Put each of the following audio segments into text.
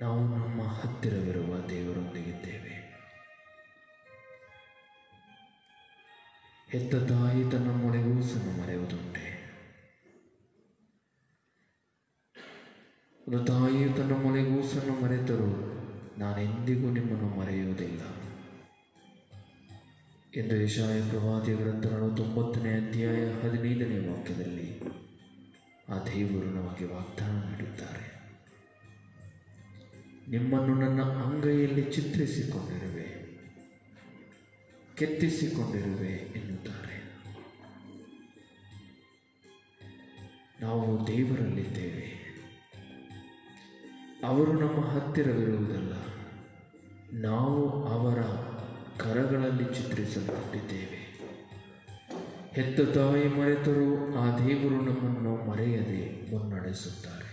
ನಾವು ನಮ್ಮ ಹತ್ತಿರವಿರುವ ದೇವರೊಂದಿಗಿದ್ದೇವೆ. ಹೆತ್ತ ತಾಯಿ ತನ್ನ ಮೊಳೆಗೂಸನ್ನು ಮರೆಯುವುದುಂಟೆ? ಒಂದು ತಾಯಿಯು ತನ್ನ ಮೊಳೆಗೂಸನ್ನು ಮರೆತರೂ ನಾನೆಂದಿಗೂ ನಿಮ್ಮನ್ನು ಮರೆಯುವುದಿಲ್ಲ ಎಂದು ಯೆಶಾಯ ಪ್ರವಾದಿಯ ಗ್ರಂಥ 49ನೇ ಅಧ್ಯಾಯ 15ನೇ ವಾಕ್ಯದಲ್ಲಿ ಆ ದೇವರು ನಮಗೆ ವಾಗ್ದಾನ ನೀಡುತ್ತಾರೆ. ನಿಮ್ಮನ್ನು ನನ್ನ ಅಂಗೈಯಲ್ಲಿ ಚಿತ್ರಿಸಿಕೊಂಡಿರುವೆ, ಕೆತ್ತಿಸಿಕೊಂಡಿರುವೆ ಎನ್ನುತ್ತಾರೆ. ನಾವು ದೇವರಲ್ಲಿದ್ದೇವೆ. ಅವರು ನಮ್ಮ ಹತ್ತಿರವಿರುವುದಲ್ಲ, ನಾವು ಅವರ ಕರಗಳಲ್ಲಿ ಚಿತ್ರಿಸಲ್ಪಟ್ಟಿದ್ದೇವೆ. ಹೆತ್ತ ತಾಯಿ ಮರೆತರೂ ಆ ದೇವರು ನಮ್ಮನ್ನು ಮರೆಯದೆ ಮುನ್ನಡೆಸುತ್ತಾರೆ.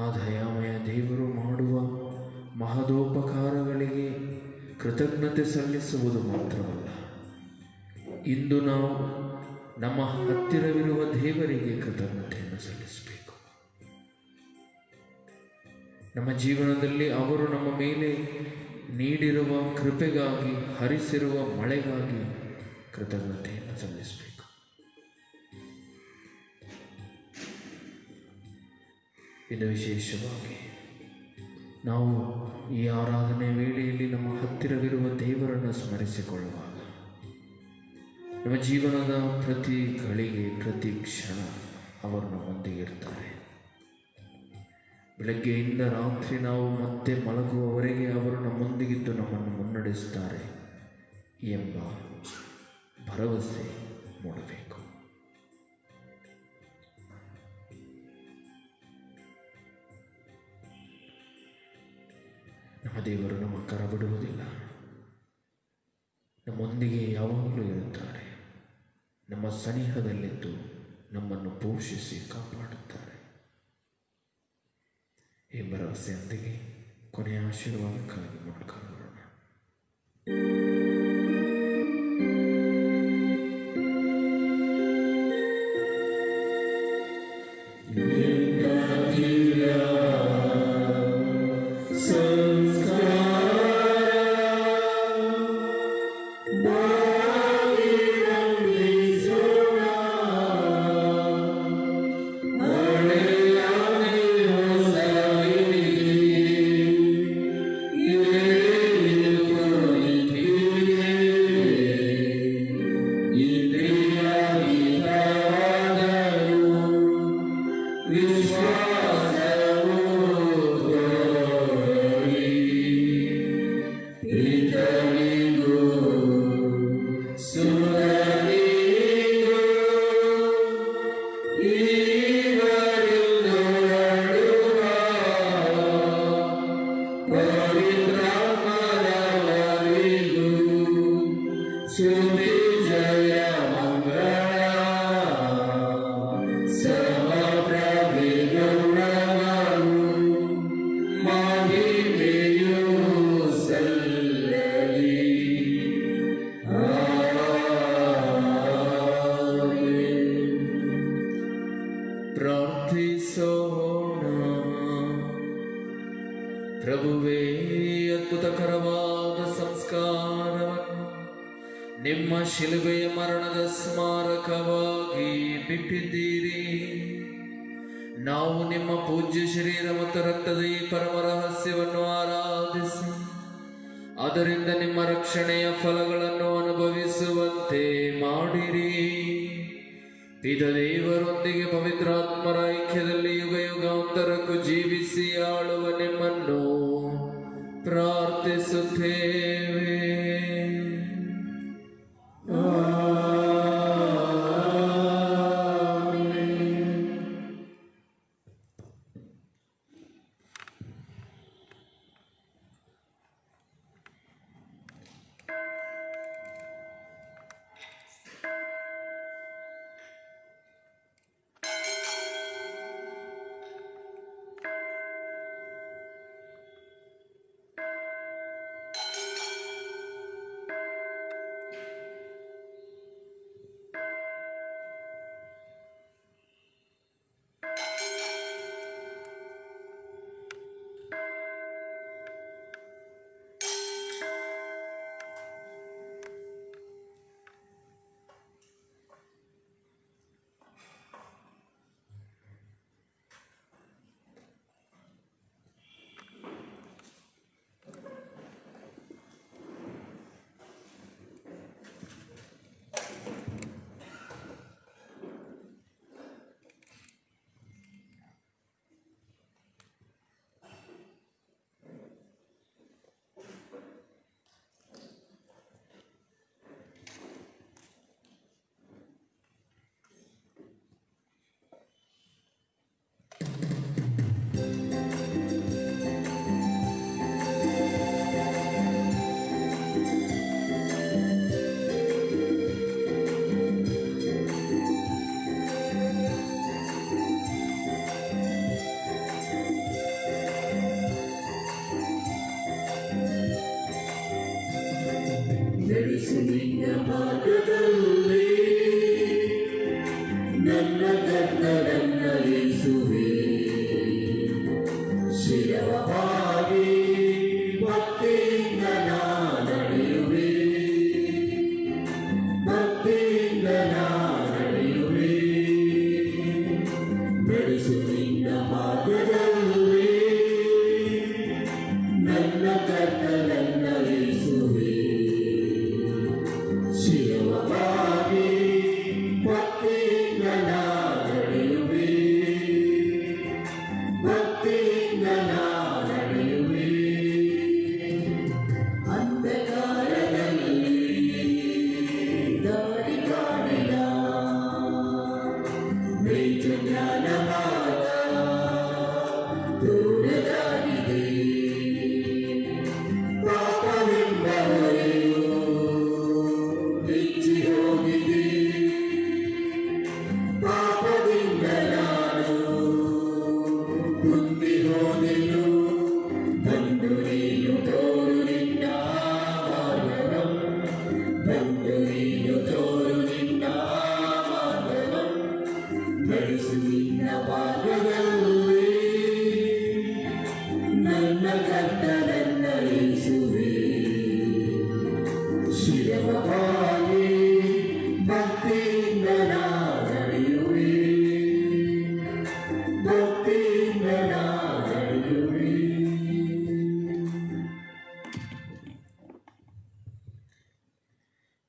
ಆ ದಯಾಮಯ ದೇವರು ಮಾಡುವ ಮಹದೋಪಕಾರಗಳಿಗೆ ಕೃತಜ್ಞತೆ ಸಲ್ಲಿಸುವುದು ಮಾತ್ರವಲ್ಲ, ಇಂದು ನಾವು ನಮ್ಮ ಹತ್ತಿರವಿರುವ ದೇವರಿಗೆ ಕೃತಜ್ಞತೆಯನ್ನು ಸಲ್ಲಿಸಬೇಕು. ನಮ್ಮ ಜೀವನದಲ್ಲಿ ಅವರು ನಮ್ಮ ಮೇಲೆ ನೀಡಿರುವ ಕೃಪೆಗಾಗಿ, ಹರಿಸಿರುವ ಮಳೆಗಾಗಿ ಕೃತಜ್ಞತೆಯನ್ನು ಸಲ್ಲಿಸಬೇಕು. ಇದು ವಿಶೇಷವಾಗಿ ನಾವು ಈ ಆರಾಧನೆ ವೇಳೆಯಲ್ಲಿ ನಮ್ಮ ಹತ್ತಿರವಿರುವ ದೇವರನ್ನು ಸ್ಮರಿಸಿಕೊಳ್ಳುವಾಗ ನಮ್ಮ ಜೀವನದ ಪ್ರತಿ ಗಳಿಗೆ, ಪ್ರತಿ ಕ್ಷಣ ಅವರು ನಮ್ಮೊಂದಿಗೆ ಇರ್ತಾರೆ. ಬೆಳಗ್ಗೆಯಿಂದ ರಾತ್ರಿ ನಾವು ಮತ್ತೆ ಮಲಗುವವರೆಗೆ ಅವರು ನಮ್ಮೊಂದಿಗಿದ್ದು ನಮ್ಮನ್ನು ಮುನ್ನಡೆಸುತ್ತಾರೆ ಎಂಬ ಭರವಸೆ ಮೂಡಬೇಕು. ನಮ್ಮ ದೇವರು ನಮ್ಮ ಕರ ಬಿಡುವುದಿಲ್ಲ, ನಮ್ಮೊಂದಿಗೆ ಯಾವಾಗಲೂ ಇರುತ್ತಾರೆ. ನಮ್ಮ ಸನಿಹದಲ್ಲಿದ್ದು ನಮ್ಮನ್ನು ಪೋಷಿಸಿ ಕಾಪಾಡುತ್ತಾರೆ. ಈ ಭರವಸೆಯೊಂದಿಗೆ ಕೊನೆಯ ಆಶೀರ್ವಾದಕ್ಕಾಗಿ ಮೊಣಕಾಲೂರೋಣ. ಪ್ರಭುವೇ, ಅದ್ಭುತಕರವಾದ ಸಂಸ್ಕಾರವನ್ನು ನಿಮ್ಮ ಶಿಲುಬೆಯ ಮರಣದ ಸ್ಮಾರಕವಾಗಿ ಬಿಟ್ಟಿದ್ದೀರಿ. ನಾವು ನಿಮ್ಮ ಪೂಜ್ಯ ಶರೀರ ಮತ್ತು ರಕ್ತದ ಈ ಪರಮ ರಹಸ್ಯವನ್ನು ಆರಾಧಿಸಿ ಅದರಿಂದ ನಿಮ್ಮ ರಕ್ಷಣೆಯ ಫಲಗಳನ್ನು ಅನುಭವಿಸುವಂತೆ ಮಾಡಿರಿ. ಪಿತದೇವರೊಂದಿಗೆ ಪವಿತ್ರಾತ್ಮರ ಐಕ್ಯದಲ್ಲಿ ಯುಗ ಯುಗಾಂತರಕ್ಕೂ ಜೀವಿಸಿ ಆಳುವ ನಿಮ್ಮನ್ನು ಪ್ರಾರ್ಥಿಸುತ್ತೇವೆ.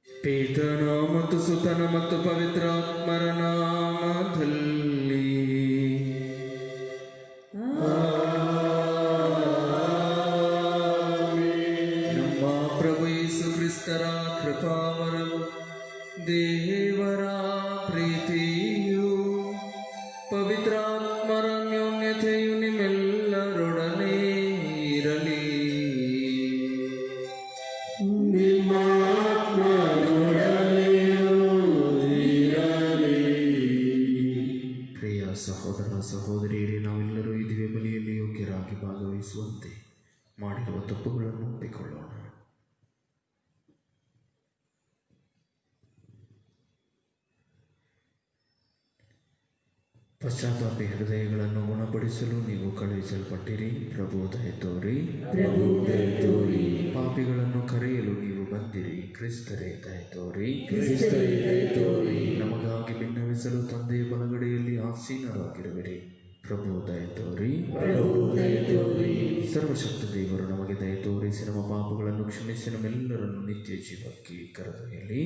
ಪಿತನ ಮತ್ತು ಸುತನ ಮತ್ತು ಪವಿತ್ರಾತ್ಮರ ನಾಮದಲ್ಲಿ ನಮ್ಮ ಪ್ರಭು ಯೇಸು ಕ್ರಿಸ್ತರ ಕೃಪಾವರವು ದೇವರ ಪ್ರೀತಿಯು ಪವಿತ್ರಾತ್ಮರ ಅನ್ಯೋನ್ಯತೆಯು ನಿಮ್ಮೆಲ್ಲರೊಡನೆ ಇರಲಿ. ಪ್ರಿಯ ಸಹೋದರ ಸಹೋದರಿಯರೇ, ನಾವೆಲ್ಲರೂ ಈ ದಿವ್ಯ ಬಲಿಯಲ್ಲಿ ಯೋಗ್ಯರಾಗಿ ಭಾಗವಹಿಸುವಂತೆ ಮಾಡಿರುವ ತಪ್ಪುಗಳನ್ನು ಒಪ್ಪಿಕೊಳ್ಳೋಣ. ಪಶ್ಚಾತ್ತಾಪಿ ಹೃದಯಗಳನ್ನು ಗುಣಪಡಿಸಲು ನೀವು ಕಳುಹಿಸಲ್ಪಟ್ಟಿರಿ. ಪ್ರಭು ದಯೆ ತೋರಿ. ಪಾಪಿಗಳನ್ನು ಕರೆಯಲು ನೀವು ಬಂದಿರಿ. ಕ್ರಿಸ್ತರೇ ದಯೆ ತೋರಿ. ನಮಗಾಗಿ ಭಿನ್ನವಿಸಲು ತಂದೆಯ ಬಲಗಡೆಯಲ್ಲಿ ಆಸೀನರಾಗಿರುವಿರಿ. ಪ್ರಭು ದಯೆ ತೋರಿ. ಸರ್ವಶಕ್ತ ದೇವರು ನಮಗೆ ದಯೆ ತೋರಿಸಿ ನಮ್ಮ ಪಾಪಗಳನ್ನು ಕ್ಷಮಿಸಿ ನಮ್ಮೆಲ್ಲರನ್ನು ನಿತ್ಯ ಜೀವಕ್ಕೆ ಕರೆದೊಯ್ಯಲಿ.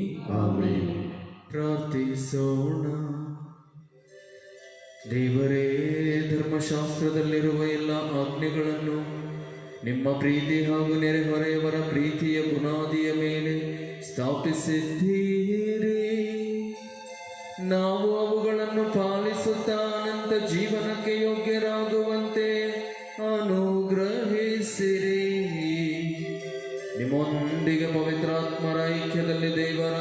ಪ್ರಾರ್ಥಿಸೋಣ. ದೇವರೇ, ಧರ್ಮಶಾಸ್ತ್ರದಲ್ಲಿರುವ ಎಲ್ಲ ಆಜ್ಞೆಗಳನ್ನು ನಿಮ್ಮ ಪ್ರೀತಿ ಹಾಗೂ ನೆರೆಹೊರೆಯವರ ಪ್ರೀತಿಯ ಬುನಾದಿಯ ಮೇಲೆ ಸ್ಥಾಪಿಸಿದ್ದೀರಿ. ನಾವು ಅವುಗಳನ್ನು ಪಾಲಿಸುತ್ತಾ ಅನಂತ ಜೀವನಕ್ಕೆ ಯೋಗ್ಯರಾಗುವಂತೆ ಅನುಗ್ರಹಿಸಿರಿ. ನಿಮ್ಮೊಂದಿಗೆ ಪವಿತ್ರಾತ್ಮರ ಐಕ್ಯದಲ್ಲಿ ದೇವರ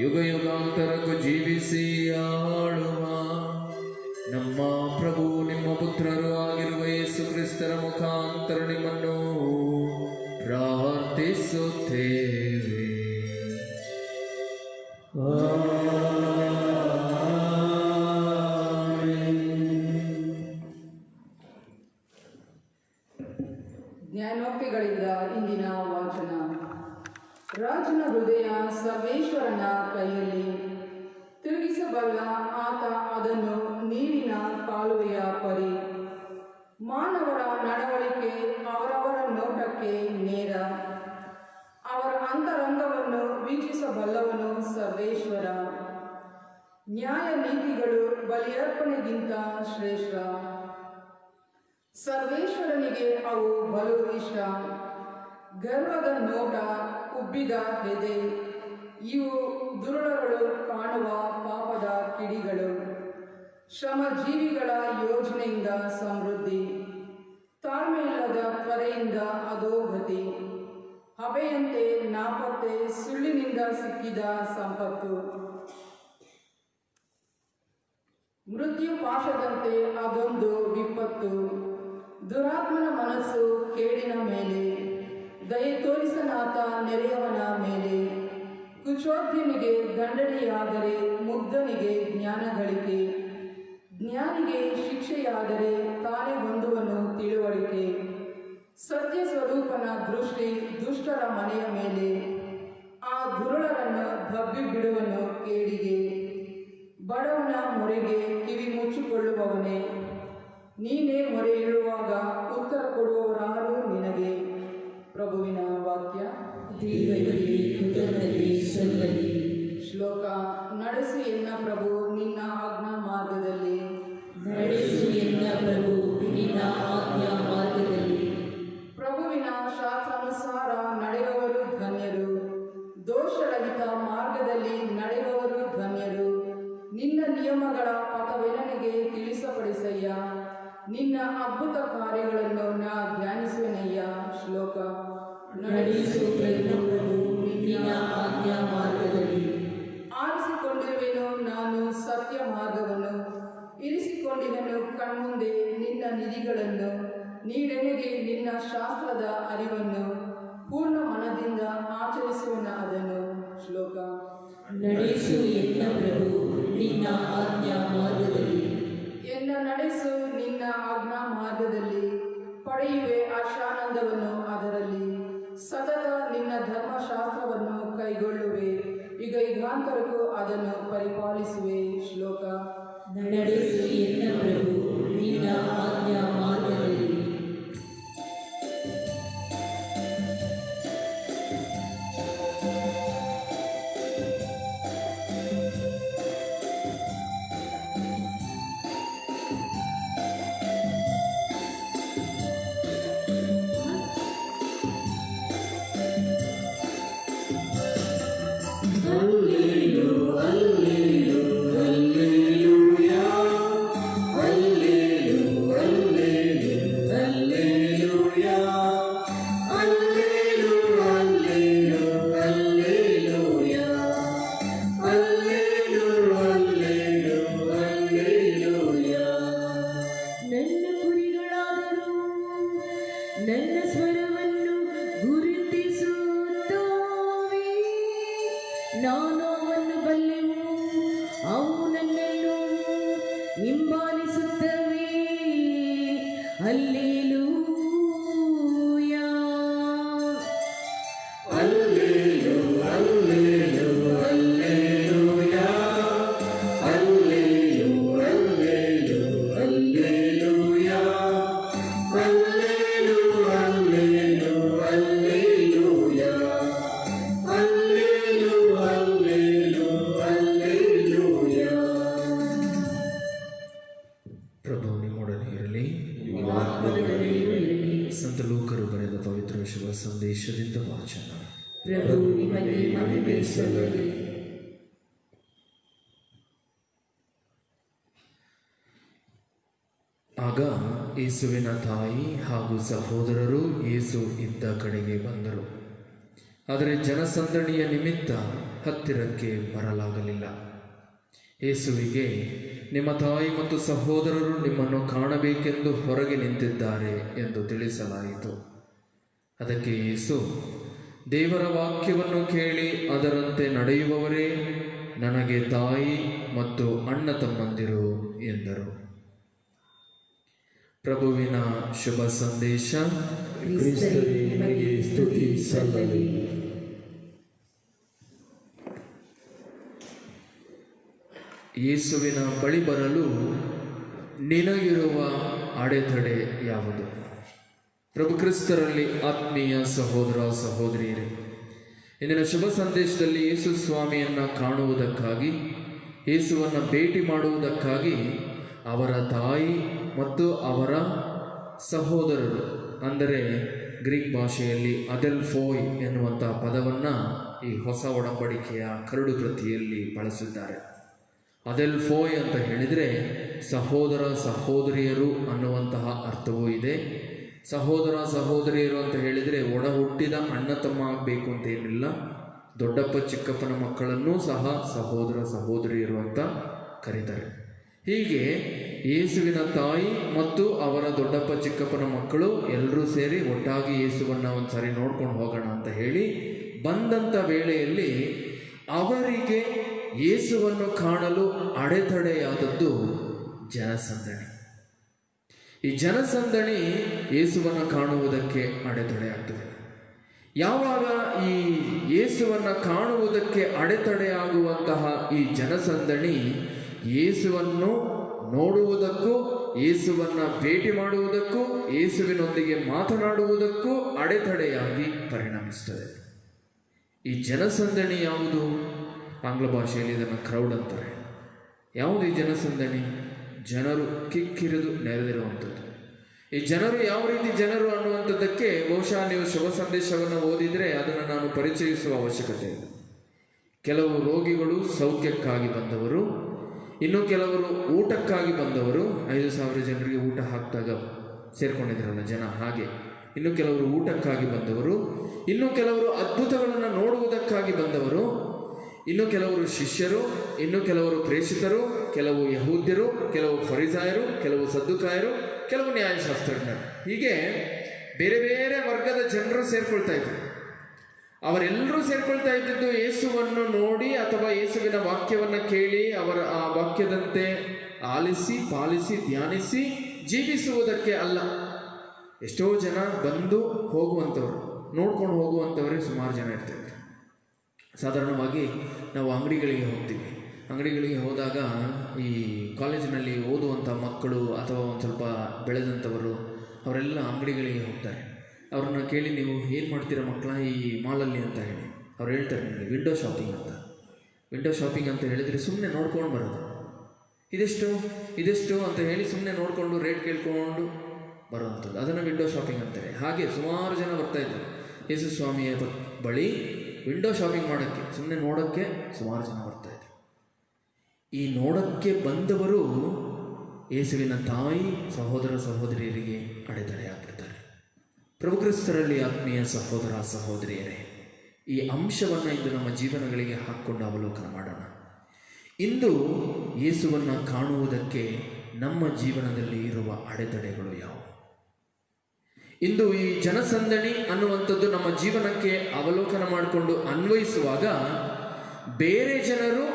ಯುಗ ಯುಗಾಂತರಕ್ಕೂ ಜೀವಿಸಿ ಆಳುವ ನಮ್ಮ ಪ್ರಭು ನಿಮ್ಮ ಪುತ್ರರು ಆಗಿರುವ ಯೇಸು ಕ್ರಿಸ್ತರ ಮುಖಾಂತರ ನಿಮ್ಮನ್ನು ಪ್ರಾರ್ಥಿಸುತ್ತೇವೆ. ಜ್ಞಾನೋಕ್ತಿಗಳಿಂದ ಇಂದಿನ ವಾಚನ. ರಾಜನ ಹೃದಯ ಸರ್ವೇಶ್ವರನ ಕೈಯಲ್ಲಿ, ತಿರುಗಿಸಬಲ್ಲ ಆತ ಅದನ್ನು ನೀರಿನ ಕಾಲುವೆಯ ಪರಿ. ಮಾನವರ ನಡವಳಿಕೆ ಅವರವರ ನೋಟಕ್ಕೆ ನೇರ, ಅವರ ಅಂತರಂಗವನ್ನು ವೀಕ್ಷಿಸಬಲ್ಲವನು ಸರ್ವೇಶ್ವರ. ನ್ಯಾಯ ನೀತಿಗಳು ಬಲಿಯರ್ಪಣೆಗಿಂತ ಶ್ರೇಷ್ಠ, ಸರ್ವೇಶ್ವರನಿಗೆ ಅವು ಬಲು ಇಷ್ಟ. ಗರ್ವದ ನೋಟ, ಉಬ್ಬಿದ ಹೆದೆ, ಇವು ದುರುಳಗಳು ಕಾಣುವ ಪಾಪದ ಕಿಡಿಗಳು. ಶ್ರಮಜೀವಿಗಳ ಯೋಜನೆಯಿಂದ ಸಮೃದ್ಧಿ, ತಾಳ್ಮೆಯಿಲ್ಲದ ತ್ವರೆಯಿಂದ ಅಧೋಗತಿ. ಹಬೆಯಂತೆ ನಾಪತ್ತೆ, ಸುಳ್ಳಿನಿಂದ ಸಿಕ್ಕಿದ ಸಂಪತ್ತು. ಮೃತ್ಯು ಪಾಶದಂತೆ ಅದೊಂದು ವಿಪತ್ತು. ದುರಾತ್ಮನ ಮನಸ್ಸು ಕೇಡಿನ ಮೇಲೆ, ದಯೆ ತೋರಿಸನಾತ ನೆರೆಯವನ ಮೇಲೆ. ಕುಚೋದ್ಯಮಿಗೆ ದಂಡನೆಯಾದರೆ ಮುಗ್ಧನಿಗೆ ಜ್ಞಾನ ಗಳಿಕೆ. ಜ್ಞಾನಿಗೆ ಶಿಕ್ಷೆಯಾದರೆ ತಾನೇ ಹೊಂದುವನು ತಿಳುವಳಿಕೆ. ಸತ್ಯ ಸ್ವರೂಪನ ದೃಷ್ಟಿ ದುಷ್ಟರ ಮನೆಯ ಮೇಲೆ, ಆ ದುರುಳರನ್ನು ದಬ್ಬಿ ಬಿಡುವನು ಕೇಡಿಗೆ. ಬಡವನ ಮೊರೆಗೆ ಕಿವಿ ಮುಚ್ಚಿಕೊಳ್ಳುವವನೇ, ನೀನೇ ಮೊರೆ ಇಡುವಾಗ ಉತ್ತರ ಕೊಡುವವರಾರು ನಿನಗೆ. ಪ್ರಭುವಿನ ವಾಕ್ಯ. ಶ್ಲೋಕ. ನಡೆಸು ಎನ್ನ ಪ್ರಭು ನಿನ್ನ ಆಜ್ಞಾ ಮಾರ್ಗದಲ್ಲಿ, ನಡೆಸು ಎನ್ನ ಪ್ರಭು ನಿನ್ನ ಆಜ್ಞಾ ಮಾರ್ಗದಲ್ಲಿ ನಡೆಯುವವರು ಧನ್ಯರು. ನಿನ್ನ ನಿಯಮಗಳ ಪಥವೆನನಿಗೆ ತಿಳಿಸಪಡಿಸಯ್ಯ. ನಿನ್ನ ಅದ್ಭುತ ಕಾರ್ಯಗಳನ್ನು ನಾ ಧ್ಯಾನಿಸುವೆನಯ್ಯ. ಶ್ಲೋಕ. ನಡೆಸು ಪ್ರಭು ನಿನ್ನ ಆಜ್ಞಾ ಮಾರ್ಗದಲ್ಲಿ. ಆರಿಸಿಕೊಂಡಿರುವೆನು ನಾನು ಸತ್ಯ ಮಾರ್ಗವನ್ನು, ಇರಿಸಿಕೊಂಡಿದ್ದನು ಕಣ್ಮುಂದೆ ನಿನ್ನ ನಿಧಿಗಳನ್ನು. ನೀಡೆನೆಗೆ ನಿನ್ನ ಶಾಸ್ತ್ರದ ಅರಿವನ್ನು, ಪೂರ್ಣ ಮನದಿಂದ ಆಚರಿಸುವನ ಅದನ್ನು. ಶ್ಲೋಕ. ನಡೆಸು ಎನ್ನ ಪ್ರಭು ನಿನ್ನ ಆಜ್ಞಾ ಮಾರ್ಗದಲ್ಲಿ. ಎನ್ನ ನಡೆಸು ನಿನ್ನ ಆಜ್ಞಾ ಮಾರ್ಗದಲ್ಲಿ, ಪಡೆಯುವೆ ಹರ್ಷಾನಂದವನ್ನು ಅದರಲ್ಲಿ. ಸತತ ನಿನ್ನ ಧರ್ಮಶಾಸ್ತ್ರವನ್ನು ಕೈಗೊಳ್ಳುವೆ, ಈಗ ಯುಗಾಂತರಕ್ಕೂ ಅದನ್ನು ಪರಿಪಾಲಿಸುವೆ. ಶ್ಲೋಕ. ನಡೆಸು ಎನ್ನ ಪ್ರಭು ನಿನ್ನ ಆಜ್ಞಾ ಮಾರ್ಗದಲ್ಲಿ. ನನ್ನ ಕುರಿಗಳಾದರೂ ನನ್ನ ಸ್ವರವನ್ನು ಗುರುತಿಸುತ್ತವೆ. ನಾನು ಅವನ್ನು ಬಲ್ಲೆವು, ಅವು ನನ್ನನ್ನು ಹಿಂಬಾಲಿಸುತ್ತವೆ. ಹಲ್ಲೆಲೂಯಾ. ಪ್ರಭು ನಿಮ್ಮೊಡನೆ ಇರಲಿ. ಸಂತ ಲೂಕರು ಬರೆದ ಪವಿತ್ರ ಶುಭ ಸಂದೇಶದಿಂದ ವಾಚನ. ಪ್ರಭು ನಿಮಗೆ ಮಹಿಮೆ ಸಲ್ಲಲಿ. ಆಗ ಯೇಸುವಿನ ತಾಯಿ ಹಾಗೂ ಸಹೋದರರು ಯೇಸು ಇದ್ದ ಕಡೆಗೆ ಬಂದರು. ಆದರೆ ಜನಸಂದಣಿಯ ನಿಮಿತ್ತ ಹತ್ತಿರಕ್ಕೆ ಬರಲಾಗಲಿಲ್ಲ. ಯೇಸುವಿಗೆ, ನಿಮ್ಮ ತಾಯಿ ಮತ್ತು ಸಹೋದರರು ನಿಮ್ಮನ್ನು ಕಾಣಬೇಕೆಂದು ಹೊರಗೆ ನಿಂತಿದ್ದಾರೆ ಎಂದು ತಿಳಿಸಲಾಯಿತು. ಅದಕ್ಕೆ ಯೇಸು, ದೇವರ ವಾಕ್ಯವನ್ನು ಕೇಳಿ ಅದರಂತೆ ನಡೆಯುವವರೇ ನನಗೆ ತಾಯಿ ಮತ್ತು ಅಣ್ಣ ತಮ್ಮಂದಿರು ಎಂದರು. ಪ್ರಭುವಿನ ಶುಭ ಸಂದೇಶ. ಕ್ರಿಸ್ತರೇ ನಿಮಗೆ ಸ್ತುತಿ ಸಲ್ಲಲಿ. ಯೇಸುವಿನ ಬಳಿ ಬರಲು ನಿನಗಿರುವ ಅಡೆತಡೆ ಯಾವುದು? ಪ್ರಭು ಕ್ರಿಸ್ತರಲ್ಲಿ ಆತ್ಮೀಯ ಸಹೋದರ ಸಹೋದರಿಯರೇ, ಇಂದಿನ ಶುಭ ಸಂದೇಶದಲ್ಲಿ ಯೇಸು ಸ್ವಾಮಿಯನ್ನು ಕಾಣುವುದಕ್ಕಾಗಿ, ಯೇಸುವನ್ನು ಭೇಟಿ ಮಾಡುವುದಕ್ಕಾಗಿ ಅವರ ತಾಯಿ ಮತ್ತು ಅವರ ಸಹೋದರರು, ಅಂದರೆ ಗ್ರೀಕ್ ಭಾಷೆಯಲ್ಲಿ ಅಡೆಲ್ಫೋಯ್ ಎನ್ನುವಂಥ ಪದವನ್ನು ಈ ಹೊಸ ಒಡಂಬಡಿಕೆಯ ಕರಡು ಪ್ರತಿಯಲ್ಲಿ ಬಳಸಿದ್ದಾರೆ. ಅಡೆಲ್ಫೋಯ್ ಅಂತ ಹೇಳಿದರೆ ಸಹೋದರ ಸಹೋದರಿಯರು ಅನ್ನುವಂತಹ ಅರ್ಥವೂ ಇದೆ. ಸಹೋದರ ಸಹೋದರಿಯರು ಅಂತ ಹೇಳಿದರೆ ಒಡ ಹುಟ್ಟಿದ ಅಣ್ಣ ತಮ್ಮ ಆಗಬೇಕು ಅಂತ ಏನಿಲ್ಲ. ದೊಡ್ಡಪ್ಪ ಚಿಕ್ಕಪ್ಪನ ಮಕ್ಕಳನ್ನೂ ಸಹ ಸಹೋದರ ಸಹೋದರಿಯರು ಅಂತ ಕರೀತಾರೆ. ಹೀಗೆ ಯೇಸುವಿನ ತಾಯಿ ಮತ್ತು ಅವರ ದೊಡ್ಡಪ್ಪ ಚಿಕ್ಕಪ್ಪನ ಮಕ್ಕಳು ಎಲ್ಲರೂ ಸೇರಿ ಒಟ್ಟಾಗಿ ಯೇಸುವನ್ನು ಒಂದು ಸಾರಿ ನೋಡ್ಕೊಂಡು ಹೋಗೋಣ ಅಂತ ಹೇಳಿ ಬಂದಂಥ ವೇಳೆಯಲ್ಲಿ ಅವರಿಗೆ ಯೇಸುವನ್ನು ಕಾಣಲು ಅಡೆತಡೆಯಾದದ್ದು ಜನಸಂದಣಿ. ಈ ಜನಸಂದಣಿ ಯೇಸುವನ್ನು ಕಾಣುವುದಕ್ಕೆ ಅಡೆತಡೆಯಾಗ್ತದೆ. ಯಾವಾಗ ಈ ಯೇಸುವನ್ನು ಕಾಣುವುದಕ್ಕೆ ಅಡೆತಡೆಯಾಗುವಂತಹ ಈ ಜನಸಂದಣಿ ಯೇಸುವನ್ನು ನೋಡುವುದಕ್ಕೂ, ಯೇಸುವನ್ನು ಭೇಟಿ ಮಾಡುವುದಕ್ಕೂ, ಯೇಸುವಿನೊಂದಿಗೆ ಮಾತನಾಡುವುದಕ್ಕೂ ಅಡೆತಡೆಯಾಗಿ ಪರಿಣಮಿಸ್ತದೆ. ಈ ಜನಸಂದಣಿ ಯಾವುದು? ಆಂಗ್ಲ ಭಾಷೆಯಲ್ಲಿ ಇದನ್ನು ಕ್ರೌಡ್ ಅಂತಾರೆ. ಯಾವುದು ಈ ಜನಸಂದಣಿ? ಜನರು ಕಿಕ್ಕಿರಿದು ನೆರೆದಿರುವಂಥದ್ದು. ಈ ಜನರು ಯಾವ ರೀತಿ ಜನರು ಅನ್ನುವಂಥದ್ದಕ್ಕೆ ಬಹುಶಃ ನೀವು ಶುಭ ಸಂದೇಶವನ್ನು ಓದಿದರೆ ಅದನ್ನು ನಾನು ಪರಿಚಯಿಸುವ ಅವಶ್ಯಕತೆ ಇಲ್ಲ. ಕೆಲವು ರೋಗಿಗಳು ಸೌಖ್ಯಕ್ಕಾಗಿ ಬಂದವರು, ಇನ್ನು ಕೆಲವರು ಊಟಕ್ಕಾಗಿ ಬಂದವರು. 5,000 ಜನರಿಗೆ ಊಟ ಹಾಕಿದಾಗ ಸೇರ್ಕೊಂಡಿದ್ರಲ್ಲ ಜನ, ಹಾಗೆ ಇನ್ನು ಕೆಲವರು ಊಟಕ್ಕಾಗಿ ಬಂದವರು, ಇನ್ನು ಕೆಲವರು ಅದ್ಭುತಗಳನ್ನು ನೋಡುವುದಕ್ಕಾಗಿ ಬಂದವರು, ಇನ್ನು ಕೆಲವರು ಶಿಷ್ಯರು, ಇನ್ನು ಕೆಲವರು ಪ್ರೇಷಿತರು, ಕೆಲವು ಯಹೂದ್ಯರು, ಕೆಲವು ಫರಿಸಾಯರು, ಕೆಲವು ಸದ್ದುಕಾಯರು, ಕೆಲವು ನ್ಯಾಯಶಾಸ್ತ್ರಜ್ಞರು. ಹೀಗೆ ಬೇರೆ ಬೇರೆ ವರ್ಗದ ಜನರು ಸೇರ್ಕೊಳ್ತಾ ಇದ್ರು. ಅವರೆಲ್ಲರೂ ಸೇರ್ಕೊಳ್ತಾ ಇದ್ದದ್ದು ಯೇಸುವನ್ನು ನೋಡಿ ಅಥವಾ ಯೇಸುವಿನ ವಾಕ್ಯವನ್ನು ಕೇಳಿ ಅವರ ಆ ವಾಕ್ಯದಂತೆ ಆಲಿಸಿ ಪಾಲಿಸಿ ಧ್ಯಾನಿಸಿ ಜೀವಿಸುವುದಕ್ಕೆ ಅಲ್ಲ. ಎಷ್ಟೋ ಜನ ಬಂದು ಹೋಗುವಂಥವ್ರು, ನೋಡ್ಕೊಂಡು ಹೋಗುವಂಥವರೇ ಸುಮಾರು ಜನ ಇರ್ತಾರೆ. ಸಾಧಾರಣವಾಗಿ ನಾವು ಅಂಗಡಿಗಳಿಗೆ ಹೋಗ್ತೀವಿ. ಅಂಗಡಿಗಳಿಗೆ ಹೋದಾಗ ಈ ಕಾಲೇಜಿನಲ್ಲಿ ಓದುವಂಥ ಮಕ್ಕಳು ಅಥವಾ ಒಂದು ಸ್ವಲ್ಪ ಬೆಳೆದಂಥವರು ಅವರೆಲ್ಲ ಅಂಗಡಿಗಳಿಗೆ ಹೋಗ್ತಾರೆ. ಅವ್ರನ್ನ ಕೇಳಿ, ನೀವು ಏನು ಮಾಡ್ತೀರಾ ಮಕ್ಕಳ ಈ ಮಾಲಲ್ಲಿ ಅಂತ ಹೇಳಿ, ಅವ್ರು ಹೇಳ್ತಾರೆ ನಿಮಗೆ ವಿಂಡೋ ಶಾಪಿಂಗ್ ಅಂತ. ವಿಂಡೋ ಶಾಪಿಂಗ್ ಅಂತ ಹೇಳಿದರೆ ಸುಮ್ಮನೆ ನೋಡ್ಕೊಂಡು ಬರೋದು, ಇದೆಷ್ಟು ಅಂತ ಹೇಳಿ ಸುಮ್ಮನೆ ನೋಡಿಕೊಂಡು ರೇಟ್ ಕೇಳ್ಕೊಂಡು ಬರುವಂಥದ್ದು, ಅದನ್ನು ವಿಂಡೋ ಶಾಪಿಂಗ್ ಅಂತಾರೆ. ಹಾಗೆ ಸುಮಾರು ಜನ ಬರ್ತಾಯಿದ್ರು ಯೇಸು ಸ್ವಾಮಿಯ ಬಳಿ ವಿಂಡೋ ಶಾಪಿಂಗ್ ಮಾಡೋಕ್ಕೆ, ಸುಮ್ಮನೆ ನೋಡೋಕ್ಕೆ ಸುಮಾರು ಜನ ಬರ್ತಾಯಿದ್ರು. ಈ ನೋಡೋಕ್ಕೆ ಬಂದವರು ಯೇಸುವಿನ ತಾಯಿ ಸಹೋದರ ಸಹೋದರಿಯರಿಗೆ ಅಡೆತಡೆ ಆಗ್ಬಿಡ್ತಾರೆ. ಪ್ರಭು ಕ್ರಿಸ್ತರಲ್ಲಿ ಆತ್ಮೀಯ ಸಹೋದರ ಸಹೋದರಿಯರೇ, ಈ ಅಂಶವನ್ನು ಇಂದು ನಮ್ಮ ಜೀವನಗಳಿಗೆ ಹಾಕ್ಕೊಂಡು ಅವಲೋಕನ ಮಾಡೋಣ. ಇಂದು ಯೇಸುವನ್ನು ಕಾಣುವುದಕ್ಕೆ ನಮ್ಮ ಜೀವನದಲ್ಲಿ ಇರುವ ಅಡೆತಡೆಗಳು ಯಾವುವು? ಇಂದು ಈ ಜನಸಂದಣಿ ಅನ್ನುವಂಥದ್ದು ನಮ್ಮ ಜೀವನಕ್ಕೆ ಅವಲೋಕನ ಮಾಡಿಕೊಂಡು ಅನ್ವಯಿಸುವಾಗ ಬೇರೆ ಜನರು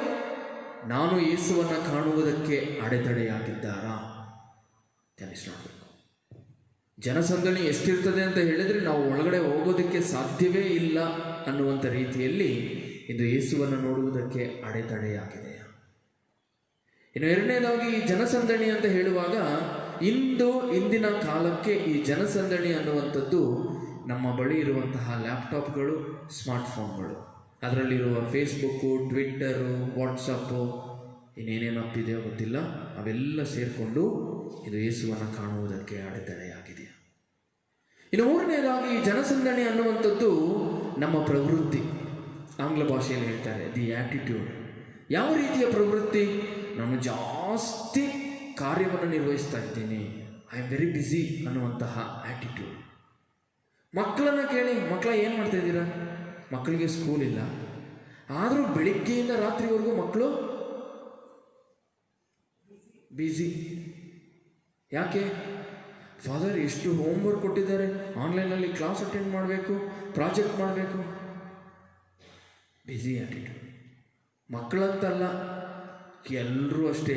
ನಾನು ಯೇಸುವನ್ನು ಕಾಣುವುದಕ್ಕೆ ಅಡೆತಡೆಯಾಗಿದ್ದಾರಾ ತಿಳಿಸಿ ನೋಡಬೇಕು. ಜನಸಂದಣಿ ಎಷ್ಟಿರ್ತದೆ ಅಂತ ಹೇಳಿದರೆ ನಾವು ಒಳಗಡೆ ಹೋಗೋದಕ್ಕೆ ಸಾಧ್ಯವೇ ಇಲ್ಲ ಅನ್ನುವಂಥ ರೀತಿಯಲ್ಲಿ ಇದು ಯೇಸುವನ್ನು ನೋಡುವುದಕ್ಕೆ ಅಡೆತಡೆಯಾಗಿದೆಯಾ? ಇನ್ನು ಎರಡನೇದಾಗಿ ಈ ಜನಸಂದಣಿ ಅಂತ ಹೇಳುವಾಗ ಇಂದಿನ ಕಾಲಕ್ಕೆ ಈ ಜನಸಂದಣಿ ಅನ್ನುವಂಥದ್ದು ನಮ್ಮ ಬಳಿ ಇರುವಂತಹ ಲ್ಯಾಪ್ಟಾಪ್ಗಳು, ಸ್ಮಾರ್ಟ್ಫೋನ್ಗಳು, ಅದರಲ್ಲಿರುವ ಫೇಸ್ಬುಕ್ಕು, ಟ್ವಿಟ್ಟರು, ವಾಟ್ಸಪ್ಪು, ಇನ್ನೇನೇನು ಅಪ್ಪಿದೆಯೋ ಗೊತ್ತಿಲ್ಲ, ಅವೆಲ್ಲ ಸೇರಿಕೊಂಡು ಇದು ಯೇಸುವನ್ನು ಕಾಣುವುದಕ್ಕೆ ಅಡೆತಡೆಯಾಗಿದೆ. ಇನ್ನು ಮೂರನೇದಾಗಿ ಈ ಜನಸಂದಣಿ ಅನ್ನುವಂಥದ್ದು ನಮ್ಮ ಪ್ರವೃತ್ತಿ. ಆಂಗ್ಲ ಭಾಷೆಯಲ್ಲಿ ಹೇಳ್ತಾರೆ ದಿ ಆ್ಯಟಿಟ್ಯೂಡ್. ಯಾವ ರೀತಿಯ ಪ್ರವೃತ್ತಿ? ನಾನು ಜಾಸ್ತಿ ಕಾರ್ಯವನ್ನು ನಿರ್ವಹಿಸ್ತಾ ಇದ್ದೀನಿ, ಐ ಆಮ್ ವೆರಿ ಬ್ಯುಸಿ ಅನ್ನುವಂತಹ ಆ್ಯಟಿಟ್ಯೂಡ್. ಮಕ್ಕಳನ್ನ ಕೇಳಿ, ಮಕ್ಕಳ ಏನು ಮಾಡ್ತಾ ಇದ್ದೀರಾ? ಮಕ್ಕಳಿಗೆ ಸ್ಕೂಲ್ ಇಲ್ಲ, ಆದರೂ ಬೆಳಿಗ್ಗೆಯಿಂದ ರಾತ್ರಿವರೆಗೂ ಮಕ್ಕಳು ಬ್ಯುಸಿ. ಯಾಕೆ? ಫಾದರ್ ಎಷ್ಟು ಹೋಮ್ವರ್ಕ್ ಕೊಟ್ಟಿದ್ದಾರೆ, ಆನ್ಲೈನಲ್ಲಿ ಕ್ಲಾಸ್ ಅಟೆಂಡ್ ಮಾಡಬೇಕು, ಪ್ರಾಜೆಕ್ಟ್ ಮಾಡಬೇಕು. Busy attitude. ಮಕ್ಕಳಂತಲ್ಲ, ಎಲ್ಲರೂ ಅಷ್ಟೇ.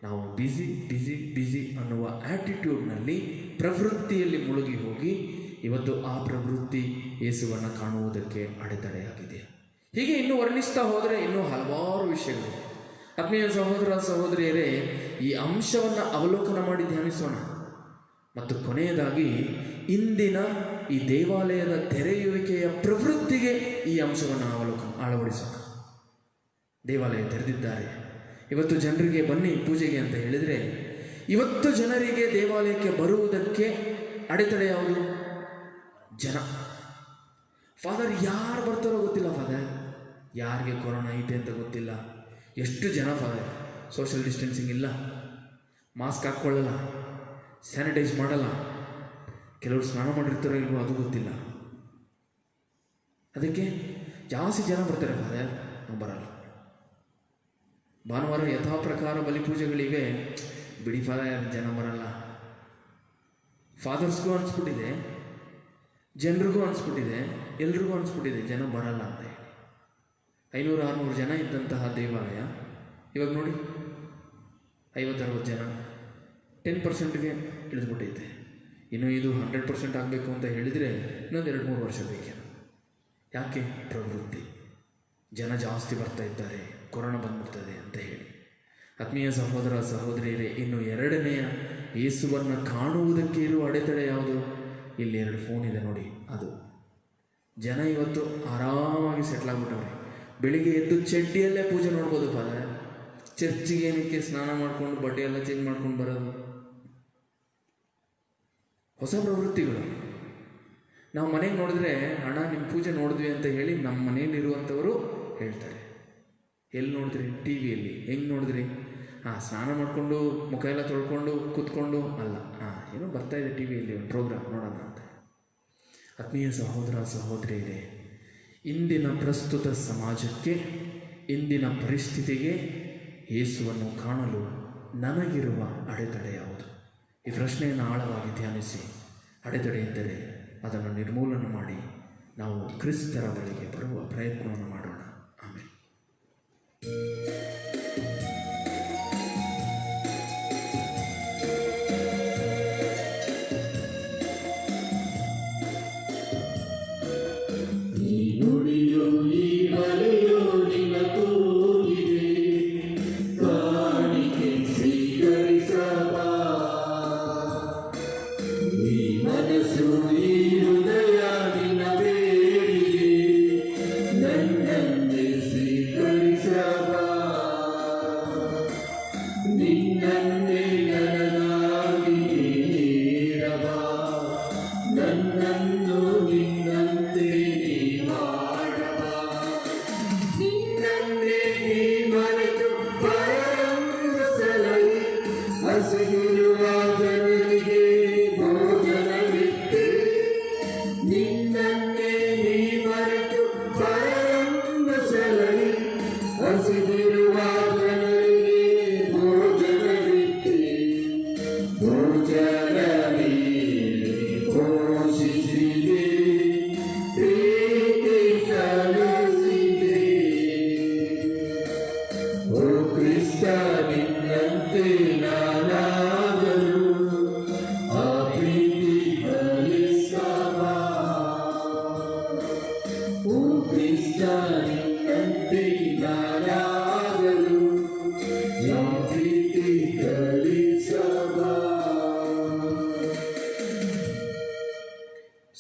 ನಾವು ಬ್ಯುಸಿ ಅನ್ನುವ ಆ್ಯಟಿಟ್ಯೂಡ್ನಲ್ಲಿ ಪ್ರವೃತ್ತಿಯಲ್ಲಿ ಮುಳುಗಿ ಹೋಗಿ ಇವತ್ತು ಆ ಪ್ರವೃತ್ತಿ ಯೇಸುವನ್ನು ಕಾಣುವುದಕ್ಕೆ ಅಡೆತಡೆಯಾಗಿದೆ. ಹೀಗೆ ಇನ್ನೂ ವರ್ಣಿಸ್ತಾ ಹೋದರೆ ಇನ್ನೂ ಹಲವಾರು ವಿಷಯಗಳು. ಆತ್ಮೀಯ ಸಹೋದರ ಸಹೋದರಿಯರೇ, ಈ ಅಂಶವನ್ನು ಅವಲೋಕನ ಮಾಡಿ ಧ್ಯಾನಿಸೋಣ. ಮತ್ತು ಕೊನೆಯದಾಗಿ ಇಂದಿನ ಈ ದೇವಾಲಯದ ತೆರೆಯುವಿಕೆಯ ಪ್ರವೃತ್ತಿಗೆ ಈ ಅಂಶವನ್ನು ಅಳವಡಿಸೋಣ. ದೇವಾಲಯ ತೆರೆದಿದ್ದಾರೆ, ಇವತ್ತು ಜನರಿಗೆ ಬನ್ನಿ ಪೂಜೆಗೆ ಅಂತ ಹೇಳಿದರೆ, ಇವತ್ತು ಜನರಿಗೆ ದೇವಾಲಯಕ್ಕೆ ಬರುವುದಕ್ಕೆ ಅಡೆತಡೆ ಯಾವುದು? ಜನ. ಫಾದರ್ ಯಾರು ಬರ್ತಾರೋ ಗೊತ್ತಿಲ್ಲ. ಫಾದರ್ ಯಾರಿಗೆ ಕೊರೋನಾ ಐತೆ ಅಂತ ಗೊತ್ತಿಲ್ಲ. ಎಷ್ಟು ಜನ ಫಾದರ್ ಸೋಷಿಯಲ್ ಡಿಸ್ಟೆನ್ಸಿಂಗ್ ಇಲ್ಲ, ಮಾಸ್ಕ್ ಹಾಕ್ಕೊಳ್ಳಲ್ಲ, ಸ್ಯಾನಿಟೈಸ್ ಮಾಡಲ್ಲ, ಕೆಲವರು ಸ್ನಾನ ಮಾಡಿರ್ತಾರೋ ಇಲ್ವೋ ಅದು ಗೊತ್ತಿಲ್ಲ. ಅದಕ್ಕೆ ಜಾಸ್ತಿ ಜನ ಬರ್ತಾರೆ ಫಾದರ್, ನಾವು ಬರಲ್ಲ. ಭಾನುವಾರ ಯಥಾ ಪ್ರಕಾರ ಬಲಿಪೂಜೆಗಳಿವೆ, ಬಿಡಿ ಫಾದರ್ ಜನ ಬರಲ್ಲ. ಫಾದರ್ಸ್ಗೂ ಅನಿಸ್ಬಿಟ್ಟಿದೆ, ಜನರಿಗೂ ಅನಿಸ್ಬಿಟ್ಟಿದೆ, ಎಲ್ರಿಗೂ ಅನಿಸ್ಬಿಟ್ಟಿದೆ ಜನ ಬರಲ್ಲ ಅಂತ ಹೇಳಿ. 500-600 ಜನ ಇದ್ದಂತಹ ದೇವಾಲಯ ಇವಾಗ ನೋಡಿ 50-60 ಜನ, 10%ಗೆ ಇಳಿದ್ಬಿಟ್ಟೈತೆ. ಇನ್ನು ಇದು 100% ಆಗಬೇಕು ಅಂತ ಹೇಳಿದರೆ ಇನ್ನೊಂದು 2-3 ವರ್ಷ ಬೇಕೇನು. ಯಾಕೆ? ಪ್ರವೃತ್ತಿ. ಜನ ಜಾಸ್ತಿ ಬರ್ತಾ ಇದ್ದಾರೆ, ಕೊರೋನಾ ಬಂದ್ಬಿಡ್ತದೆ ಅಂತ ಹೇಳಿ. ಆತ್ಮೀಯ ಸಹೋದರ ಸಹೋದರಿಯರೇ, ಇನ್ನು ಎರಡನೆಯ ಯೇಸುವನ್ನು ಕಾಣುವುದಕ್ಕೆ ಇರುವ ಅಡೆತಡೆ ಯಾವುದು? ಇಲ್ಲಿ 2 ಫೋನ್ ಇದೆ ನೋಡಿ, ಅದು. ಜನ ಇವತ್ತು ಆರಾಮಾಗಿ ಸೆಟ್ಲ್ ಆಗ್ಬಿಟ್ಟವ್ರೆ. ಬೆಳಿಗ್ಗೆ ಎದ್ದು ಚಡ್ಡಿಯಲ್ಲೇ ಪೂಜೆ ನೋಡ್ಬೋದು ಫಾದರ್. ಚರ್ಚಿಗೆ ಏನಕ್ಕೆ ಸ್ನಾನ ಮಾಡಿಕೊಂಡು ಬಟ್ಟೆ ಎಲ್ಲ ಚೇಂಜ್ ಮಾಡ್ಕೊಂಡು ಬರೋದು? ಹೊಸ ಪ್ರವೃತ್ತಿಗಳು. ನಾವು ಮನೆಗೆ ನೋಡಿದ್ರೆ, ಅಣ್ಣ ನಿಮ್ಮ ಪೂಜೆ ನೋಡಿದ್ವಿ ಅಂತ ಹೇಳಿ ನಮ್ಮ ಮನೆಯಲ್ಲಿರುವಂಥವರು ಹೇಳ್ತಾರೆ. ಎಲ್ಲಿ ನೋಡಿದ್ರಿ? ಟಿ ವಿಯಲ್ಲಿ. ಹೆಂಗೆ ನೋಡಿದ್ರಿ? ಸ್ನಾನ ಮಾಡಿಕೊಂಡು ಮುಖ ಎಲ್ಲ ತೊಳ್ಕೊಂಡು ಕೂತ್ಕೊಂಡು ಅಲ್ಲ, ಏನೋ ಬರ್ತಾಯಿದೆ ಟಿ ವಿಯಲ್ಲಿ ಒಂದು ಪ್ರೋಗ್ರಾಮ್ ನೋಡೋಣ ಅಂತ. ಆತ್ಮೀಯ ಸಹೋದರ ಸಹೋದರಿಯರೇ, ಇಂದಿನ ಪ್ರಸ್ತುತ ಸಮಾಜಕ್ಕೆ, ಇಂದಿನ ಪರಿಸ್ಥಿತಿಗೆ ಯೇಸುವನ್ನು ಕಾಣಲು ನನಗಿರುವ ಅಡೆತಡೆ ಯಾವುದು? ಈ ಪ್ರಶ್ನೆಯನ್ನು ಆಳವಾಗಿ ಧ್ಯಾನಿಸಿ, ಅಡೆತಡೆ ಇದ್ದರೆ ಅದನ್ನು ನಿರ್ಮೂಲನೆ ಮಾಡಿ ನಾವು ಕ್ರಿಸ್ತರ ಬಳಿಗೆ ಬರುವ ಪ್ರಯತ್ನವನ್ನು ಮಾಡೋಣ. ಆಮೇಲೆ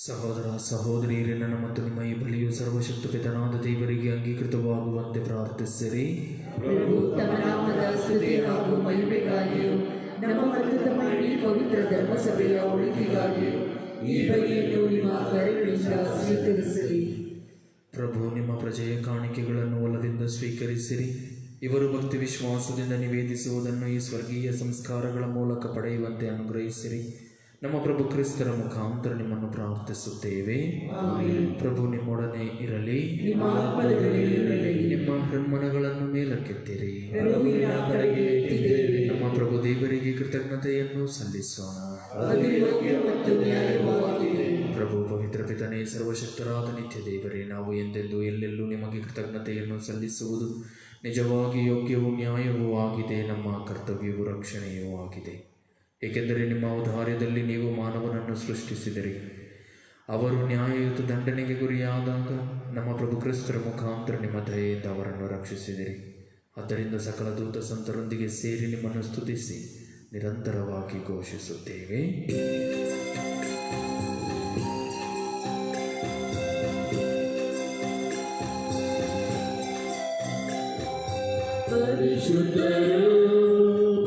ಸಹೋದರ ಸಹೋದರಿಯರೇ, ನನ್ನ ಮತ್ತು ನಿಮ್ಮ ಈ ಬಲಿಯು ಸರ್ವಶಕ್ತ ಪಿತನಾದ ದೇವರಿಗೆ ಅಂಗೀಕೃತವಾಗುವಂತೆ ಪ್ರಾರ್ಥಿಸಿರಿ. ಪ್ರಭು ತಮ್ಮ ನಾಮದ ಸ್ತುತಿ ಹಾಗೂ ಮಹಿಮೆಗಾಗಿಯೂ ನಮ್ಮ ಮತ್ತು ತಮ್ಮ ಇಡೀ ಪವಿತ್ರ ಧರ್ಮಸಭೆಯ ಒಳಿತಿಗಾಗಿಯೂ ಈ ಬಲಿಯನ್ನು ನಿಮ್ಮ ಕರೆಗಳಿಂದ ಸ್ವೀಕರಿಸಿರಿ. ಪ್ರಭು, ನಿಮ್ಮ ಪ್ರಜೆಯ ಕಾಣಿಕೆಗಳನ್ನು ಒಲದಿಂದ ಸ್ವೀಕರಿಸಿರಿ. ಇವರು ಭಕ್ತಿ ವಿಶ್ವಾಸದಿಂದ ನಿವೇದಿಸುವುದನ್ನು ಈ ಸ್ವರ್ಗೀಯ ಸಂಸ್ಕಾರಗಳ ಮೂಲಕ ಪಡೆಯುವಂತೆ ಅನುಗ್ರಹಿಸಿರಿ. ನಮ್ಮ ಪ್ರಭು ಕ್ರಿಸ್ತರ ಮುಖಾಂತರ ನಿಮ್ಮನ್ನು ಪ್ರಾರ್ಥಿಸುತ್ತೇವೆ. ಪ್ರಭು ನಿಮ್ಮೊಡನೆ ಇರಲಿ. ನಿಮ್ಮ ಹೃನ್ಮನಗಳನ್ನು ಮೇಲಕ್ಕೆತ್ತಿರಿ. ನಮ್ಮ ಪ್ರಭು ದೇವರಿಗೆ ಕೃತಜ್ಞತೆಯನ್ನು ಸಲ್ಲಿಸೋಣ. ಪ್ರಭು ಪವಿತ್ರ ಪಿತನೇ, ಸರ್ವಶಕ್ತರಾದ ನಿತ್ಯ ದೇವರೇ, ನಾವು ಎಂದೆಂದು ಎಲ್ಲೆಲ್ಲೂ ನಿಮಗೆ ಕೃತಜ್ಞತೆಯನ್ನು ಸಲ್ಲಿಸುವುದು ನಿಜವಾಗಿ ಯೋಗ್ಯವೂ ನ್ಯಾಯವೂ ಆಗಿದೆ, ನಮ್ಮ ಕರ್ತವ್ಯವೂ ರಕ್ಷಣೆಯೂ ಆಗಿದೆ. ಏಕೆಂದರೆ ನಿಮ್ಮ ಔದಾರ್ಯದಲ್ಲಿ ನೀವು ಮಾನವನನ್ನು ಸೃಷ್ಟಿಸಿದಿರಿ. ಅವರು ನ್ಯಾಯಯುತ ದಂಡನೆಗೆ ಗುರಿಯಾದಾಗ ನಮ್ಮ ಪ್ರಭು ಕ್ರಿಸ್ತರ ಮುಖಾಂತರ ನಿಮ್ಮ ದಯೆಯಿಂದ ಅವರನ್ನು ರಕ್ಷಿಸಿದಿರಿ. ಆದ್ದರಿಂದ ಸಕಲ ದೂತ ಸಂತರೊಂದಿಗೆ ಸೇರಿ ನಿಮ್ಮನ್ನು ಸ್ತುತಿಸಿ ನಿರಂತರವಾಗಿ ಘೋಷಿಸುತ್ತೇವೆ. ಪರಿಶುದ್ಧರು,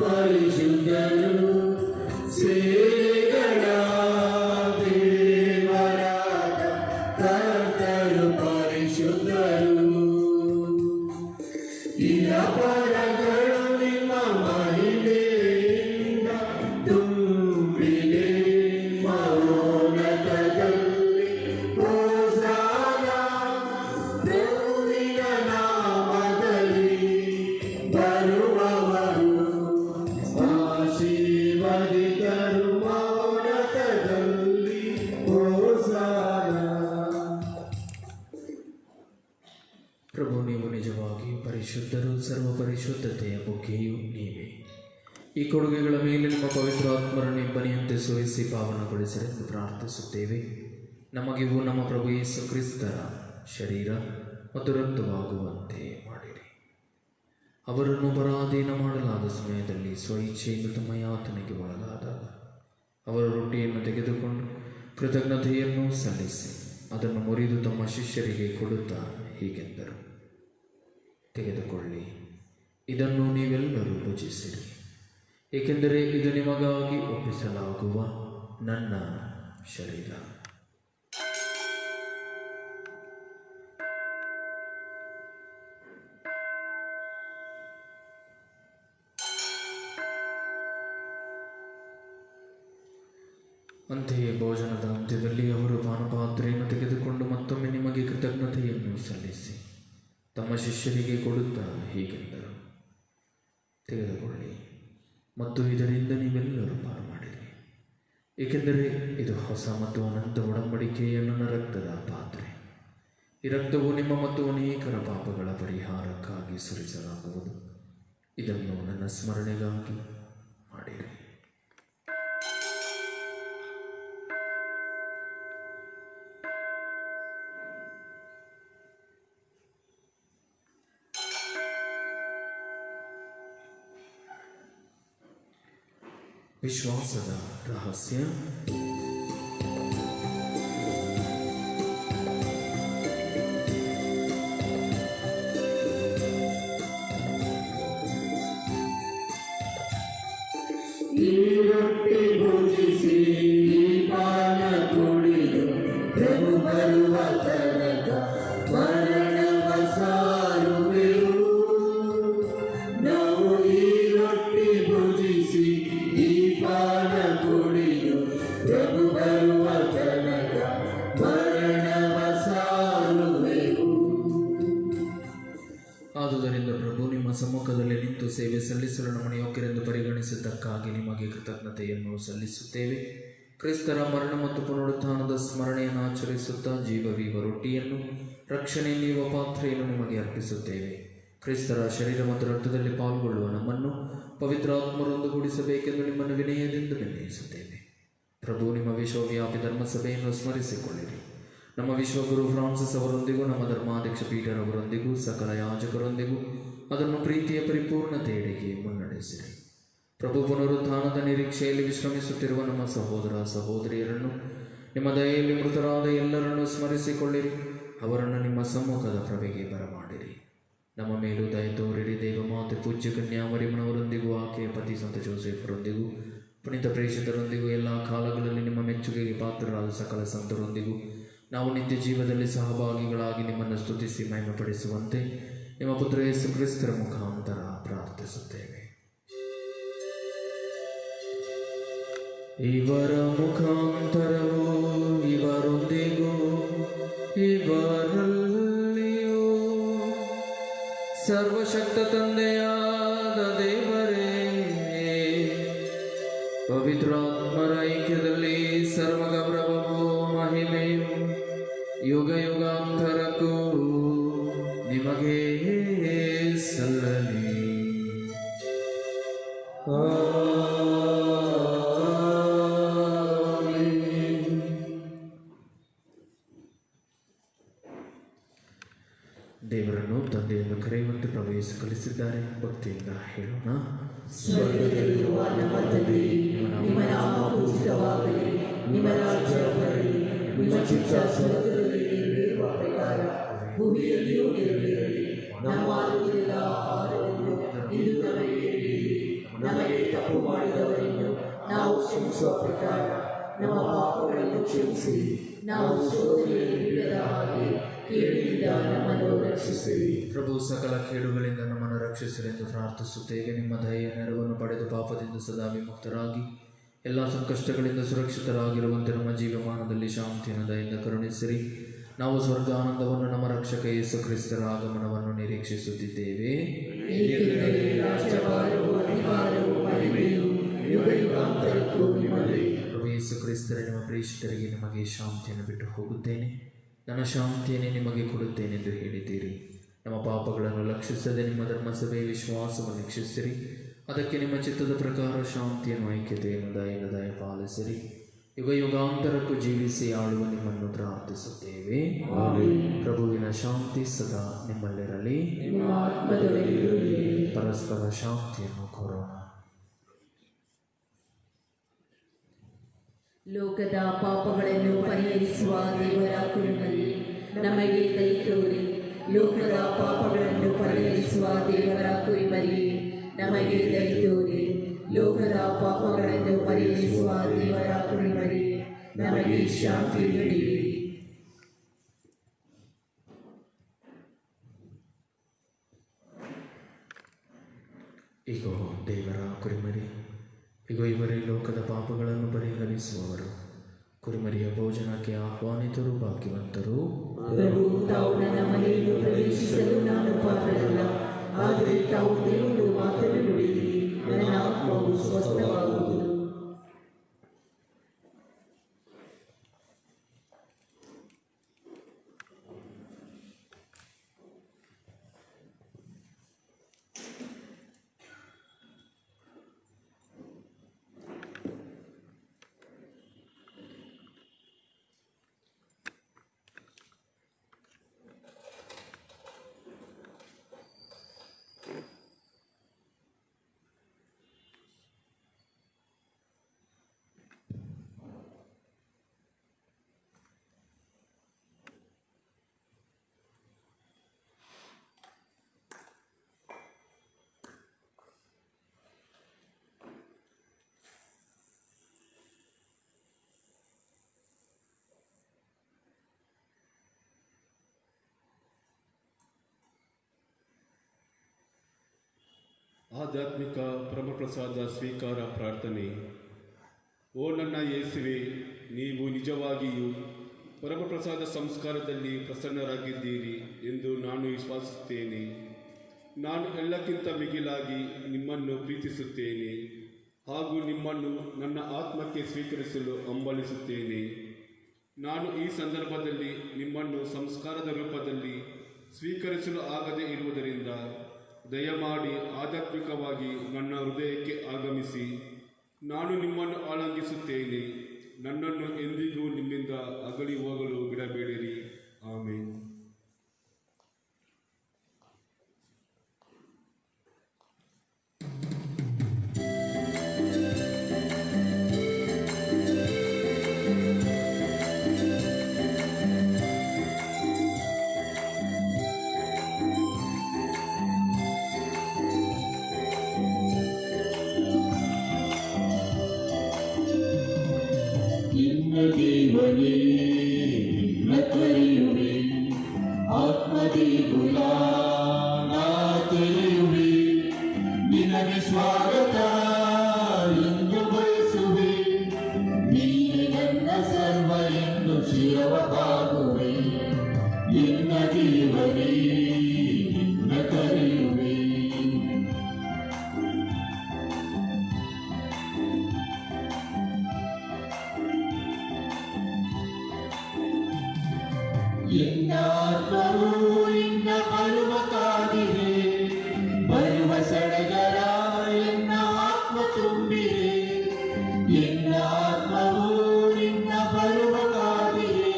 ಪರಿಶುದ್ಧರು, ಸೇವೆಗಳ ದೇವರಾದ ಕರ್ತರು ಪರಿಶುದ್ಧರು. ಇಹಪರಗಳು ನಿಮ್ಮ ಮಹಿಮೆಯಿಂದ ತುಂಬಿದೆ. ಮಹೋನ್ನತದಲ್ಲಿ ಹೋಸಾನ, ಪ್ರಭುವಿನ ನಾಮದಲ್ಲಿ ಬರುವವರು ಆಶೀರ್ವದಿತರು. ಮಹೋನ್ನತದಲ್ಲಿ ಹೋಸಾನ. ಪ್ರಭು, ನೀವು ನಿಜವಾಗಿಯೂ ಪರಿಶುದ್ಧರು, ಸರ್ವ ಪರಿಶುದ್ಧತೆಯ ಬುಗ್ಗೆಯೂ ನೀವೇ. ಈ ಕೊಡುಗೆಗಳ ಮೇಲೆ ನಿಮ್ಮ ಪವಿತ್ರ ಆತ್ಮರನ್ನು ಇಬ್ಬನಿಯಂತೆ ಸೋಯಿಸಿ ಪಾವನಗೊಳಿಸಲೆಂದು ಪ್ರಾರ್ಥಿಸುತ್ತೇವೆ. ನಮಗಿವು ನಮ್ಮ ಪ್ರಭು ಯೇಸು ಕ್ರಿಸ್ತರ ಶರೀರ ಮತ್ತು ರಕ್ತವಾಗುವಂತೆ ಮಾಡಿರಿ. ಅವರನ್ನು ಪರಾಧೀನ ಮಾಡಲಾದ ಸಮಯದಲ್ಲಿ ಸ್ವಇಚ್ಛೆಯಿಂದ ತಮ್ಮ ಯಾತನೆಗೆ ಒಳಗಾದಾಗ ಅವರು ರೊಟ್ಟಿಯನ್ನು ತೆಗೆದುಕೊಂಡು ಕೃತಜ್ಞತೆಯನ್ನು ಸಲ್ಲಿಸಿ ಅದನ್ನು ಮುರಿದು ತಮ್ಮ ಶಿಷ್ಯರಿಗೆ ಕೊಡುತ್ತಾ ಹೀಗೆಂದರು, ತೆಗೆದುಕೊಳ್ಳಿ, ಇದನ್ನು ನೀವೆಲ್ಲರೂ ಭುಜಿಸಿರಿ, ಏಕೆಂದರೆ ಇದು ನಿಮಗಾಗಿ ಒಪ್ಪಿಸಲಾಗುವ ನನ್ನ ಶರೀರ. ಅಂತೆಯೇ ಭೋಜನದ ಅಂತ್ಯದಲ್ಲಿ ಅವರು ಪಾನಪಾತ್ರೆಯನ್ನು ತೆಗೆದುಕೊಂಡು ಮತ್ತೊಮ್ಮೆ ನಿಮಗೆ ಕೃತಜ್ಞತೆಯನ್ನು ಸಲ್ಲಿಸಿ ತಮ್ಮ ಶಿಷ್ಯರಿಗೆ ಕೊಡುತ್ತಾ ಹೀಗೆಂದರು, ತೆಗೆದುಕೊಳ್ಳಿ ಮತ್ತು ಇದರಿಂದ ನೀವೆಲ್ಲರೂ ಪಾಲು ಮಾಡಿರಿ, ಏಕೆಂದರೆ ಇದು ಹೊಸ ಮತ್ತು ಅನಂತ ಒಡಂಬಡಿಕೆಯ ನನ್ನ ರಕ್ತದ ಪಾತ್ರೆ. ಈ ರಕ್ತವು ನಿಮ್ಮ ಮತ್ತು ಅನೇಕರ ಪಾಪಗಳ ಪರಿಹಾರಕ್ಕಾಗಿ ಸುರಿಸಲಾಗುವುದು. ಇದನ್ನು ನನ್ನ ಸ್ಮರಣೆಗಾಗಿ ಮಾಡಿರಿ. ವಿಶ್ವಾಸದ ರಹಸ್ಯ. ಈ ರೊಟ್ಟಿ ಭುಜಿಸಿ ಈ ಪಾನ ಕುಡಿದು ಪ್ರಭು ಬರುವ ತನಕ ಮರಣವ ಸಾರುವೆವು. ನಾವು ಈ ರೊಟ್ಟಿ ಭುಜಿಸಿ ಈ ಪಾನ ಕುಡಿದು ಪ್ರಭು ಬರುವ ತನಕ ಮರಣವ ಸಾರುವೆವು. ಆದುದರಿಂದ ಪ್ರಭು ನಿಮ್ಮ ಸಮ್ಮುಖದಲ್ಲಿ ನಿಂತು ಸೇವೆ ಸಲ್ಲಿಸಲು ನಮ್ಮನ್ನು ಯೋಗ್ಯರೆಂದು ಪರಿಗಣಿಸಿದ್ದಕ್ಕಾಗಿ ನಿಮಗೆ ಕೃತಜ್ಞತೆಯನ್ನು ಸಲ್ಲಿಸುತ್ತೇವೆ. ಕ್ರಿಸ್ತರ ಮರಣ ಮತ್ತು ಪುನರುತ್ಥಾನದ ಸ್ಮರಣೆಯನ್ನು ಆಚರಿಸುತ್ತಾ ಜೀವವೀವ ರೊಟ್ಟಿಯನ್ನು ರಕ್ಷಣೆ ನೀಡುವ ಪಾತ್ರೆಯನ್ನು ನಿಮಗೆ ಅರ್ಪಿಸುತ್ತೇವೆ. ಕ್ರಿಸ್ತರ ಶರೀರ ಮತ್ತು ರಕ್ತದಲ್ಲಿ ಪಾಲ್ಗೊಳ್ಳುವ ನಮ್ಮನ್ನು ಪವಿತ್ರಾತ್ಮರೊಂದುಗೂಡಿಸಬೇಕೆಂದು ನಿಮ್ಮನ್ನು ವಿನಯದಿಂದ ವಿನಯಿಸುತ್ತೇವೆ. ಪ್ರಭು ನಿಮ್ಮ ವಿಶ್ವವ್ಯಾಪಿ ಧರ್ಮಸಭೆಯನ್ನು ಸ್ಮರಿಸಿಕೊಳ್ಳಿರಿ. ನಮ್ಮ ವಿಶ್ವಗುರು ಫ್ರಾನ್ಸಿಸ್ ಅವರೊಂದಿಗೂ ನಮ್ಮ ಧರ್ಮಾಧ್ಯಕ್ಷ ಪೀಟರ್ ಅವರೊಂದಿಗೂ ಸಕಲ ಯಾಜಕರೊಂದಿಗೂ ಅದನ್ನು ಪ್ರೀತಿಯ ಪರಿಪೂರ್ಣತೆಯೆಡೆಗೆ ಮುನ್ನಡೆಸಿರಿ. ಪ್ರಭು ಪುನರುತ್ಥಾನದ ನಿರೀಕ್ಷೆಯಲ್ಲಿ ವಿಶ್ರಮಿಸುತ್ತಿರುವ ನಮ್ಮ ಸಹೋದರ ಸಹೋದರಿಯರನ್ನು ನಿಮ್ಮ ದಯೆಯಲ್ಲಿ ಮೃತರಾದ ಎಲ್ಲರನ್ನೂ ಸ್ಮರಿಸಿಕೊಳ್ಳಿರಿ. ಅವರನ್ನು ನಿಮ್ಮ ಸಮ್ಮುಖದ ಪ್ರಭೆಗೆ ಬರಮಾಡಿರಿ. ನಮ್ಮ ಮೇಲೂ ದಯೆ ತೋರಿರಿ. ದೇವಮಾತೆ ಪೂಜ್ಯ ಕನ್ಯಾಮರಿಯಮ್ಮನವರೊಂದಿಗೂ ಆಕೆಯ ಪತಿ ಸಂತ ಜೋಸೆಫರೊಂದಿಗೂ ಪುನೀತ ಪ್ರೇಷಿತರೊಂದಿಗೂ ಎಲ್ಲ ಕಾಲಗಳಲ್ಲಿ ನಿಮ್ಮ ಮೆಚ್ಚುಗೆಗೆ ಪಾತ್ರರಾದ ಸಕಲ ಸಂತರೊಂದಿಗೂ ನಾವು ನಿತ್ಯ ಜೀವದಲ್ಲಿ ಸಹಭಾಗಿಗಳಾಗಿ ನಿಮ್ಮನ್ನು ಸ್ತುತಿಸಿ ಮಹಿಮೆಪಡಿಸುವಂತೆ ನಿಮ್ಮ ಪುತ್ರ ಯೇಸು ಕ್ರಿಸ್ತರ ಮುಖಾಂತರ ಪ್ರಾರ್ಥಿಸುತ್ತೇವೆ. ಇವರ ಮುಖಾಂತರವೂ ಇವರೊಂದಿಗೂ ಇವರಲ್ಲಿಯೂ ಸರ್ವಶಕ್ತ ತಂದೆಯಾದ ದೇವರೇ, ಪವಿತ್ರಾತ್ಮರ ಐಕ್ಯದಲ್ಲಿ ಸರ್ವಗೌರವವೂ ಮಹಿಮೆಯು ಯುಗ ಯುಗಾಂತರಕ್ಕೂ ನಿಮಗೆ ಸಲ್ಲಲಿ. ದೇವರನ್ನು ತಂದೆಯನ್ನು ಕರೆಯುವಂತೆ ಪ್ರಭು ಯೇಸು ಕಲಿಸಿದ್ದಾರೆ. ಭಕ್ತಿಯಿಂದ ಹೇಳೋಣ. ಸ್ವರ್ಗದಲ್ಲಿರುವ ನಮ್ಮ ತಂದೆಯೇ, ನಿಮ್ಮ ನಾಮ ಪೂಜಿತವಾಗಲಿ, ನಿಮ್ಮ ರಾಜ್ಯ ಬರಲಿ, ನಿಮ್ಮ ಚಿತ್ತ ಸ್ವರ್ಗದಲ್ಲಿ ನೆರವೇರುವ ಪ್ರಕಾರ ಭೂಮಿಯಲ್ಲಿಯೂ ನೆರವೇರಲಿ. ನಮ್ಮ ಅನುದಿನದ ಆಹಾರವನ್ನು ಇಂದು ನಮಗೆ ನೀಡಿರಿ. ನಮಗೆ ತಪ್ಪು ಮಾಡಿದವರನ್ನು ನಾವು ಕ್ಷಮಿಸುವ ಪ್ರಕಾರ ನಮ್ಮ ಪಾಪಗಳನ್ನು ಕ್ಷಮಿಸಿ, ನಾವು ಶೋಧನೆಯಲ್ಲಿ ಬೀಳದ ಹಾಗೆ ಕೇಡಿನಿಂದ ನಮ್ಮನ್ನು ರಕ್ಷಿಸಿರಿ. ಪ್ರಭು ಸಕಲ ಕೇಡುಗಳಿಂದ ನಮ್ಮನ್ನು ರಕ್ಷಿಸಿರೆಂದು ಪ್ರಾರ್ಥಿಸುತ್ತೇವೆ. ನಿಮ್ಮ ದಯೆಯ ನೆರವನ್ನು ಪಡೆದು ಪಾಪದಿಂದ ಸದಾ ವಿಮುಕ್ತರಾಗಿ ಎಲ್ಲ ಸಂಕಷ್ಟಗಳಿಂದ ಸುರಕ್ಷಿತರಾಗಿರುವಂತೆ ನಮ್ಮ ಜೀವಮಾನದಲ್ಲಿ ಶಾಂತಿಯನ್ನು ದಯೆಯಿಂದ ಕರುಣಿಸಿರಿ. ನಾವು ಸ್ವರ್ಗಾನಂದವನ್ನು ನಮ್ಮ ರಕ್ಷಕ ಯೇಸು ಕ್ರಿಸ್ತರ ಆಗಮನವನ್ನು ನಿರೀಕ್ಷಿಸುತ್ತಿದ್ದೇವೆ. ಏಕೆಂದರೆ ರಾಜ್ಯಭಾರವು, ಅಧಿಕಾರವು, ಮಹಿಮೆಯು ಯುಗ ಯುಗಾಂತರಕ್ಕೂ ನಿಮ್ಮದೇ. ಪ್ರಭು ಯೇಸು ಕ್ರಿಸ್ತರ ನಿಮ್ಮ ಪ್ರೇಷಿತರಿಗೆ ನಿಮಗೆ ಶಾಂತಿಯನ್ನು ಬಿಟ್ಟು ಹೋಗುತ್ತೇನೆ, ನನ್ನ ಶಾಂತಿಯನ್ನೇ ನಿಮಗೆ ಕೊಡುತ್ತೇನೆಂದು ಹೇಳಿದ್ದೀರಿ. ನಮ್ಮ ಪಾಪಗಳನ್ನು ಲಕ್ಷಿಸದೆ ನಿಮ್ಮ ಧರ್ಮಸಭೆಯ ವಿಶ್ವಾಸವನ್ನು ವೀಕ್ಷಿಸಿರಿ. ಅದಕ್ಕೆ ನಿಮ್ಮ ಚಿತ್ತದ ಪ್ರಕಾರ ಶಾಂತಿಯನ್ನು ಐಕ್ಯತೆಯನ್ನು ದಯೆಯಿಂದ ಪಾಲಿಸಿರಿ. ಯುಗ ಯುಗಾಂತರಕ್ಕೂ ಜೀವಿಸಿ ಆಳುವ ನಿಮ್ಮನ್ನು ಪ್ರಾರ್ಥಿಸುತ್ತೇವೆ. ಪ್ರಭುವಿನ ಶಾಂತಿ ಸದಾ ನಿಮ್ಮಲ್ಲಿರಲಿ. ಪರಸ್ಪರ ಶಾಂತಿಯನ್ನು ಕೋರೋಣ. ಲೋಕದ ಪಾಪಗಳನ್ನು ಪರಿಹರಿಸುವ ದೇವರ ಕರುಣೆಯಲ್ಲಿ ನಮಗೆ ದಯೆ ತೋರಿ. ಲೋಕದ ಪಾಪಗಳನ್ನು ಪರಿಹರಿಸುವ ದೇವರ ಕುರಿಮರಿ ನಮಗೆ ದಯೆ ತೋರಿ. ಲೋಕದ ಪಾಪಗಳನ್ನು ಪರಿಹರಿಸುವ ದೇವರ ಕುರಿಮರಿ ನಮಗೆ ಶಾಂತಿ ನೀಡಿರಿ. ಇಗೋ ದೇವರ ಕುರಿಮರಿ, ಇಗೋ ಇವರೇ ಲೋಕದ ಪಾಪಗಳನ್ನು ಪರಿಹರಿಸುವವರು. ಕುರಿಮರಿಯ ಭೋಜನಕ್ಕೆ ಆಹ್ವಾನಿತರು ಭಾಗ್ಯವಂತರು. ಪ್ರಭು, ತಾವು ನನ್ನ ಮನೆಯನ್ನು ಪ್ರವೇಶಿಸಲು ನಾನು ಪಾತ್ರರಲ್ಲ, ಆದರೆ ತಾವು ದೇವರು ಮಾತನ್ನು ನುಡಿಯಿರಿ, ನನ್ನ ಆತ್ಮವು ಸ್ವಸ್ಥವಾಗುವುದು. ಆಧ್ಯಾತ್ಮಿಕ ಪರಮಪ್ರಸಾದ ಸ್ವೀಕಾರ ಪ್ರಾರ್ಥನೆ. ಓ ನನ್ನ ಯೇಸುವೆ, ನೀವು ನಿಜವಾಗಿಯೂ ಪರಮಪ್ರಸಾದ ಸಂಸ್ಕಾರದಲ್ಲಿ ಪ್ರಸನ್ನರಾಗಿದ್ದೀರಿ ಎಂದು ನಾನು ವಿಶ್ವಾಸಿಸುತ್ತೇನೆ. ನಾನು ಎಲ್ಲಕ್ಕಿಂತ ಮಿಗಿಲಾಗಿ ನಿಮ್ಮನ್ನು ಪ್ರೀತಿಸುತ್ತೇನೆ ಹಾಗೂ ನಿಮ್ಮನ್ನು ನನ್ನ ಆತ್ಮಕ್ಕೆ ಸ್ವೀಕರಿಸಲು ಹಂಬಲಿಸುತ್ತೇನೆ. ನಾನು ಈ ಸಂದರ್ಭದಲ್ಲಿ ನಿಮ್ಮನ್ನು ಸಂಸ್ಕಾರದ ರೂಪದಲ್ಲಿ ಸ್ವೀಕರಿಸಲು ಆಗದೇ ಇರುವುದರಿಂದ ದಯಮಾಡಿ ಆಧ್ಯಾತ್ಮಿಕವಾಗಿ ನನ್ನ ಹೃದಯಕ್ಕೆ ಆಗಮಿಸಿ ನಾನು ನಿಮ್ಮನ್ನು ಆಲಂಗಿಸುತ್ತೇನೆ. ನನ್ನನ್ನು ಎಂದಿಗೂ ನಿಮ್ಮಿಂದ ಅಗಲಿ ಹೋಗಲು ಬಿಡಬೇಡಿರಿ. ಆಮೇನ್. ದೇವನೇ ನಿನ್ನ ಕರೆಯುವೆ, ಆತ್ಮದೇಗುಲ ನಾ ತೆರೆಯುವೆ, ನಿನಗೆ ಸ್ವಾಗತ ಎಂದು ಬಯಸುವೆ. ನೀನೆ ನನ್ನ ಸರ್ವ ಎಂದು ಶಿರವಾಗುವೆ. ನಿನ್ನ ದೇವನೇ ನಿನ್ನ ಕರೆಯುವೆ. ಎನ್ನ ಆತ್ಮವು ನಿನ್ನ ಬರುವ ಕಾದಿದೆ, ಬರುವ ಸಡಗರ ಎನ್ನ ಆತ್ಮ ತುಂಬಿದೆ. ಎನ್ನ ಆತ್ಮವು ನಿನ್ನ ಬರುವ ಕಾದಿದೆ,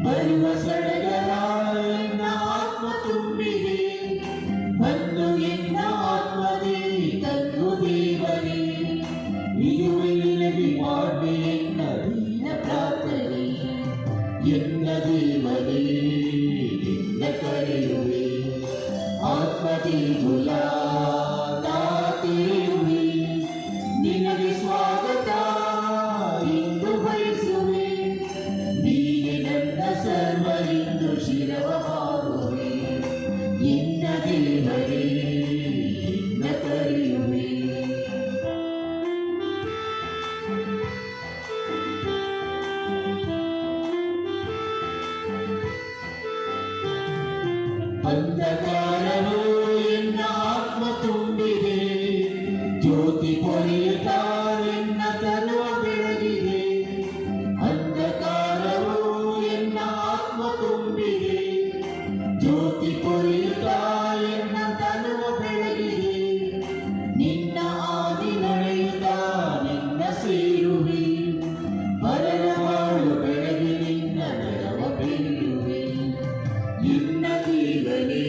ಬರುವ ಸಡಗರ ಎನ್ನ ಆತ್ಮ ತುಂಬಿದೆ. ಬಂದು ಎನ್ನ ಆತ್ಮದೇ ತಂದು ದೇವನೇ, ಇದುವೇ ನಿನಗೆ ಮಾಡಿ ಎನ್ನ ದೀನ ಪ್ರಾರ್ಥನೆ. ಎನ್ನ ದೇವನೇ ನಿನ್ನ ಕರೆಯುವೆ, ಆತ್ಮದೇಗುಲ ನಾ ತೆರೆಯುವೆ. ನಿನಗೆ ಸ್ವಾಗತ ಎಂದು ಬಯಸುವೆ. ನೀನೆ ನನ್ನ ಸರ್ವ ಎಂದು ಶಿರವಾಗುವೆ. ಎನ್ನ ದೇವನೇ ನಿನ್ನ ಕರೆಯುವೆ. ಅಂಧಕಾರವು ಎನ್ನ ಆತ್ಮ ತುಂಬಿದೆ, ಜ್ಯೋತಿ ಪೊರೆಯುತ್ತಾ ಎನ್ನ ತನುವ ಬೆಳಗಿದೆ. ಅಂಧಕಾರವು ಎನ್ನ ಆತ್ಮ ತುಂಬಿದೆ, ಜ್ಯೋತಿ ಪೊರೆಯುತ್ತಾ ಎನ್ನ ತನುವ ಬೆಳಗಿದೆ. ನಿನ್ನ ಆದಿ ನಡೆಯುತ್ತಾ ನಿನ್ನ ಸೇರುವೆ, ಪರರ ಬಾಳು ಬೆಳಗಿ ನಿನ್ನ ನೆರವ ಬೀಳುವೆ. ಎನ್ನ ದೇವನೇ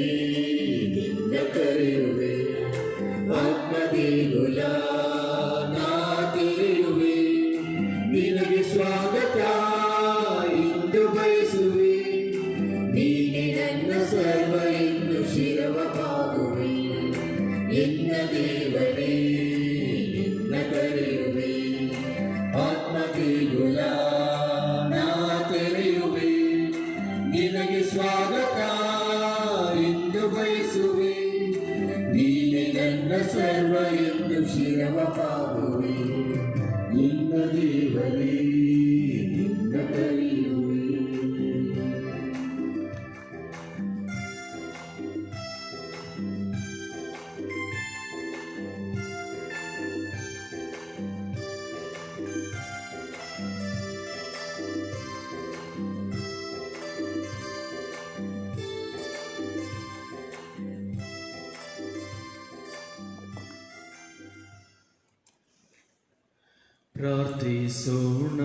ಪ್ರಾರ್ಥಿಸೋಣ.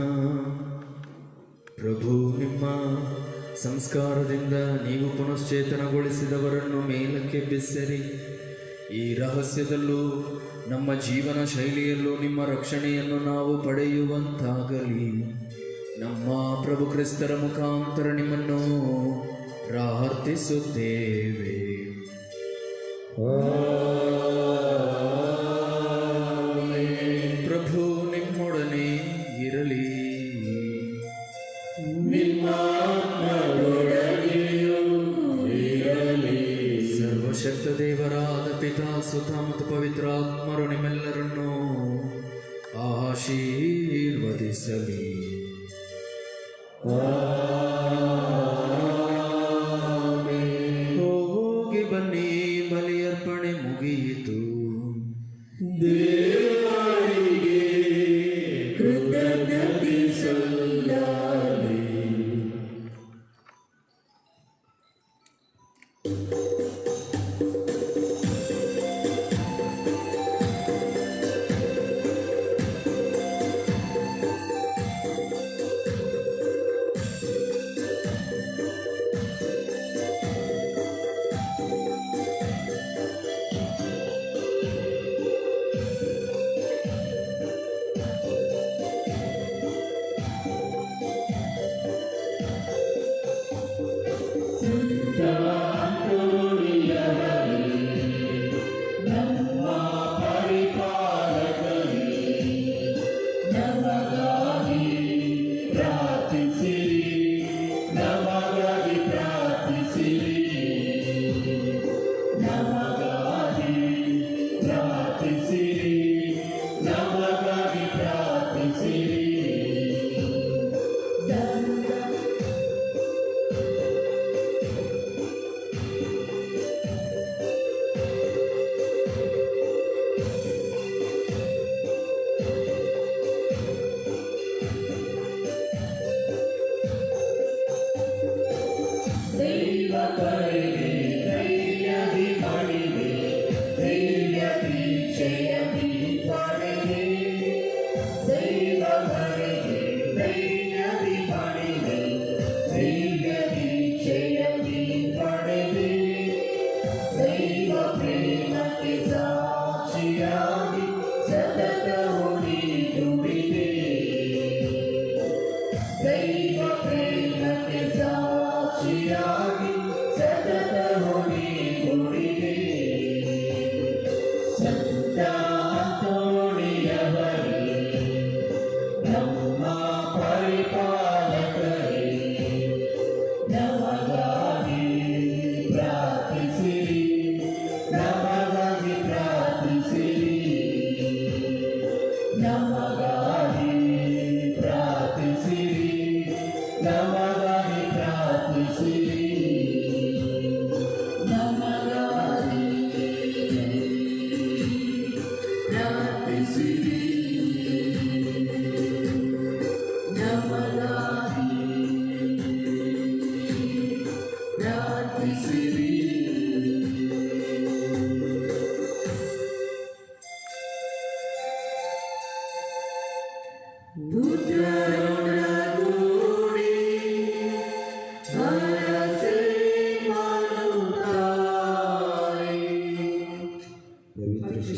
ಪ್ರಭು, ನಿಮ್ಮ ಸಂಸ್ಕಾರದಿಂದ ನೀವು ಪುನಶ್ಚೇತನಗೊಳಿಸಿದವರನ್ನು ಮೇಲಕ್ಕೆಬ್ಬಿಸಿರಿ. ಈ ರಹಸ್ಯದಲ್ಲೂ ನಮ್ಮ ಜೀವನ ಶೈಲಿಯಲ್ಲೂ ನಿಮ್ಮ ರಕ್ಷಣೆಯನ್ನು ನಾವು ಪಡೆಯುವಂತಾಗಲಿ. ನಮ್ಮ ಪ್ರಭು ಕ್ರಿಸ್ತರ ಮುಖಾಂತರ ನಿಮ್ಮನ್ನು ಪ್ರಾರ್ಥಿಸುತ್ತೇವೆ. ಪ್ರಭು ನಿಮ್ಮೊಡನೆ ಇರಲಿ. ಸರ್ವಶಕ್ತ ದೇವರಾದ ಪಿತಾ, ಸುತ ಮತ್ತು ಪವಿತ್ರಾತ್ಮರು ನಿಮ್ಮೆಲ್ಲರನ್ನೂ ಆಶೀರ್ವದಿಸಲಿ. ಹೋಗಿ ಬನ್ನಿ, ಬಲಿಯರ್ಪಣೆ ಮುಗಿಯಿತು. ದೇವರಿಗೆ ಕೃತಜ್ಞತೆ ಸಲ್ಲಲಿ.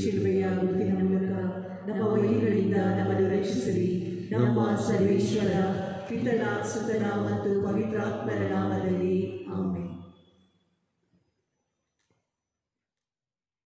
ಶಿಲುಬೆಯ ಗುರುತಿನ ಮೂಲಕ ನಮ್ಮ ವೈರಿಗಳಿಂದ ನಮ್ಮನ್ನು ರಕ್ಷಿಸಲಿ. ನಮ್ಮ ಸರ್ವೇಶ್ವರ ಪಿತನ ಸುತನ ಮತ್ತು ಪವಿತ್ರಾತ್ಮರ ನಾಮದಲ್ಲಿ ಆಮೆನ್.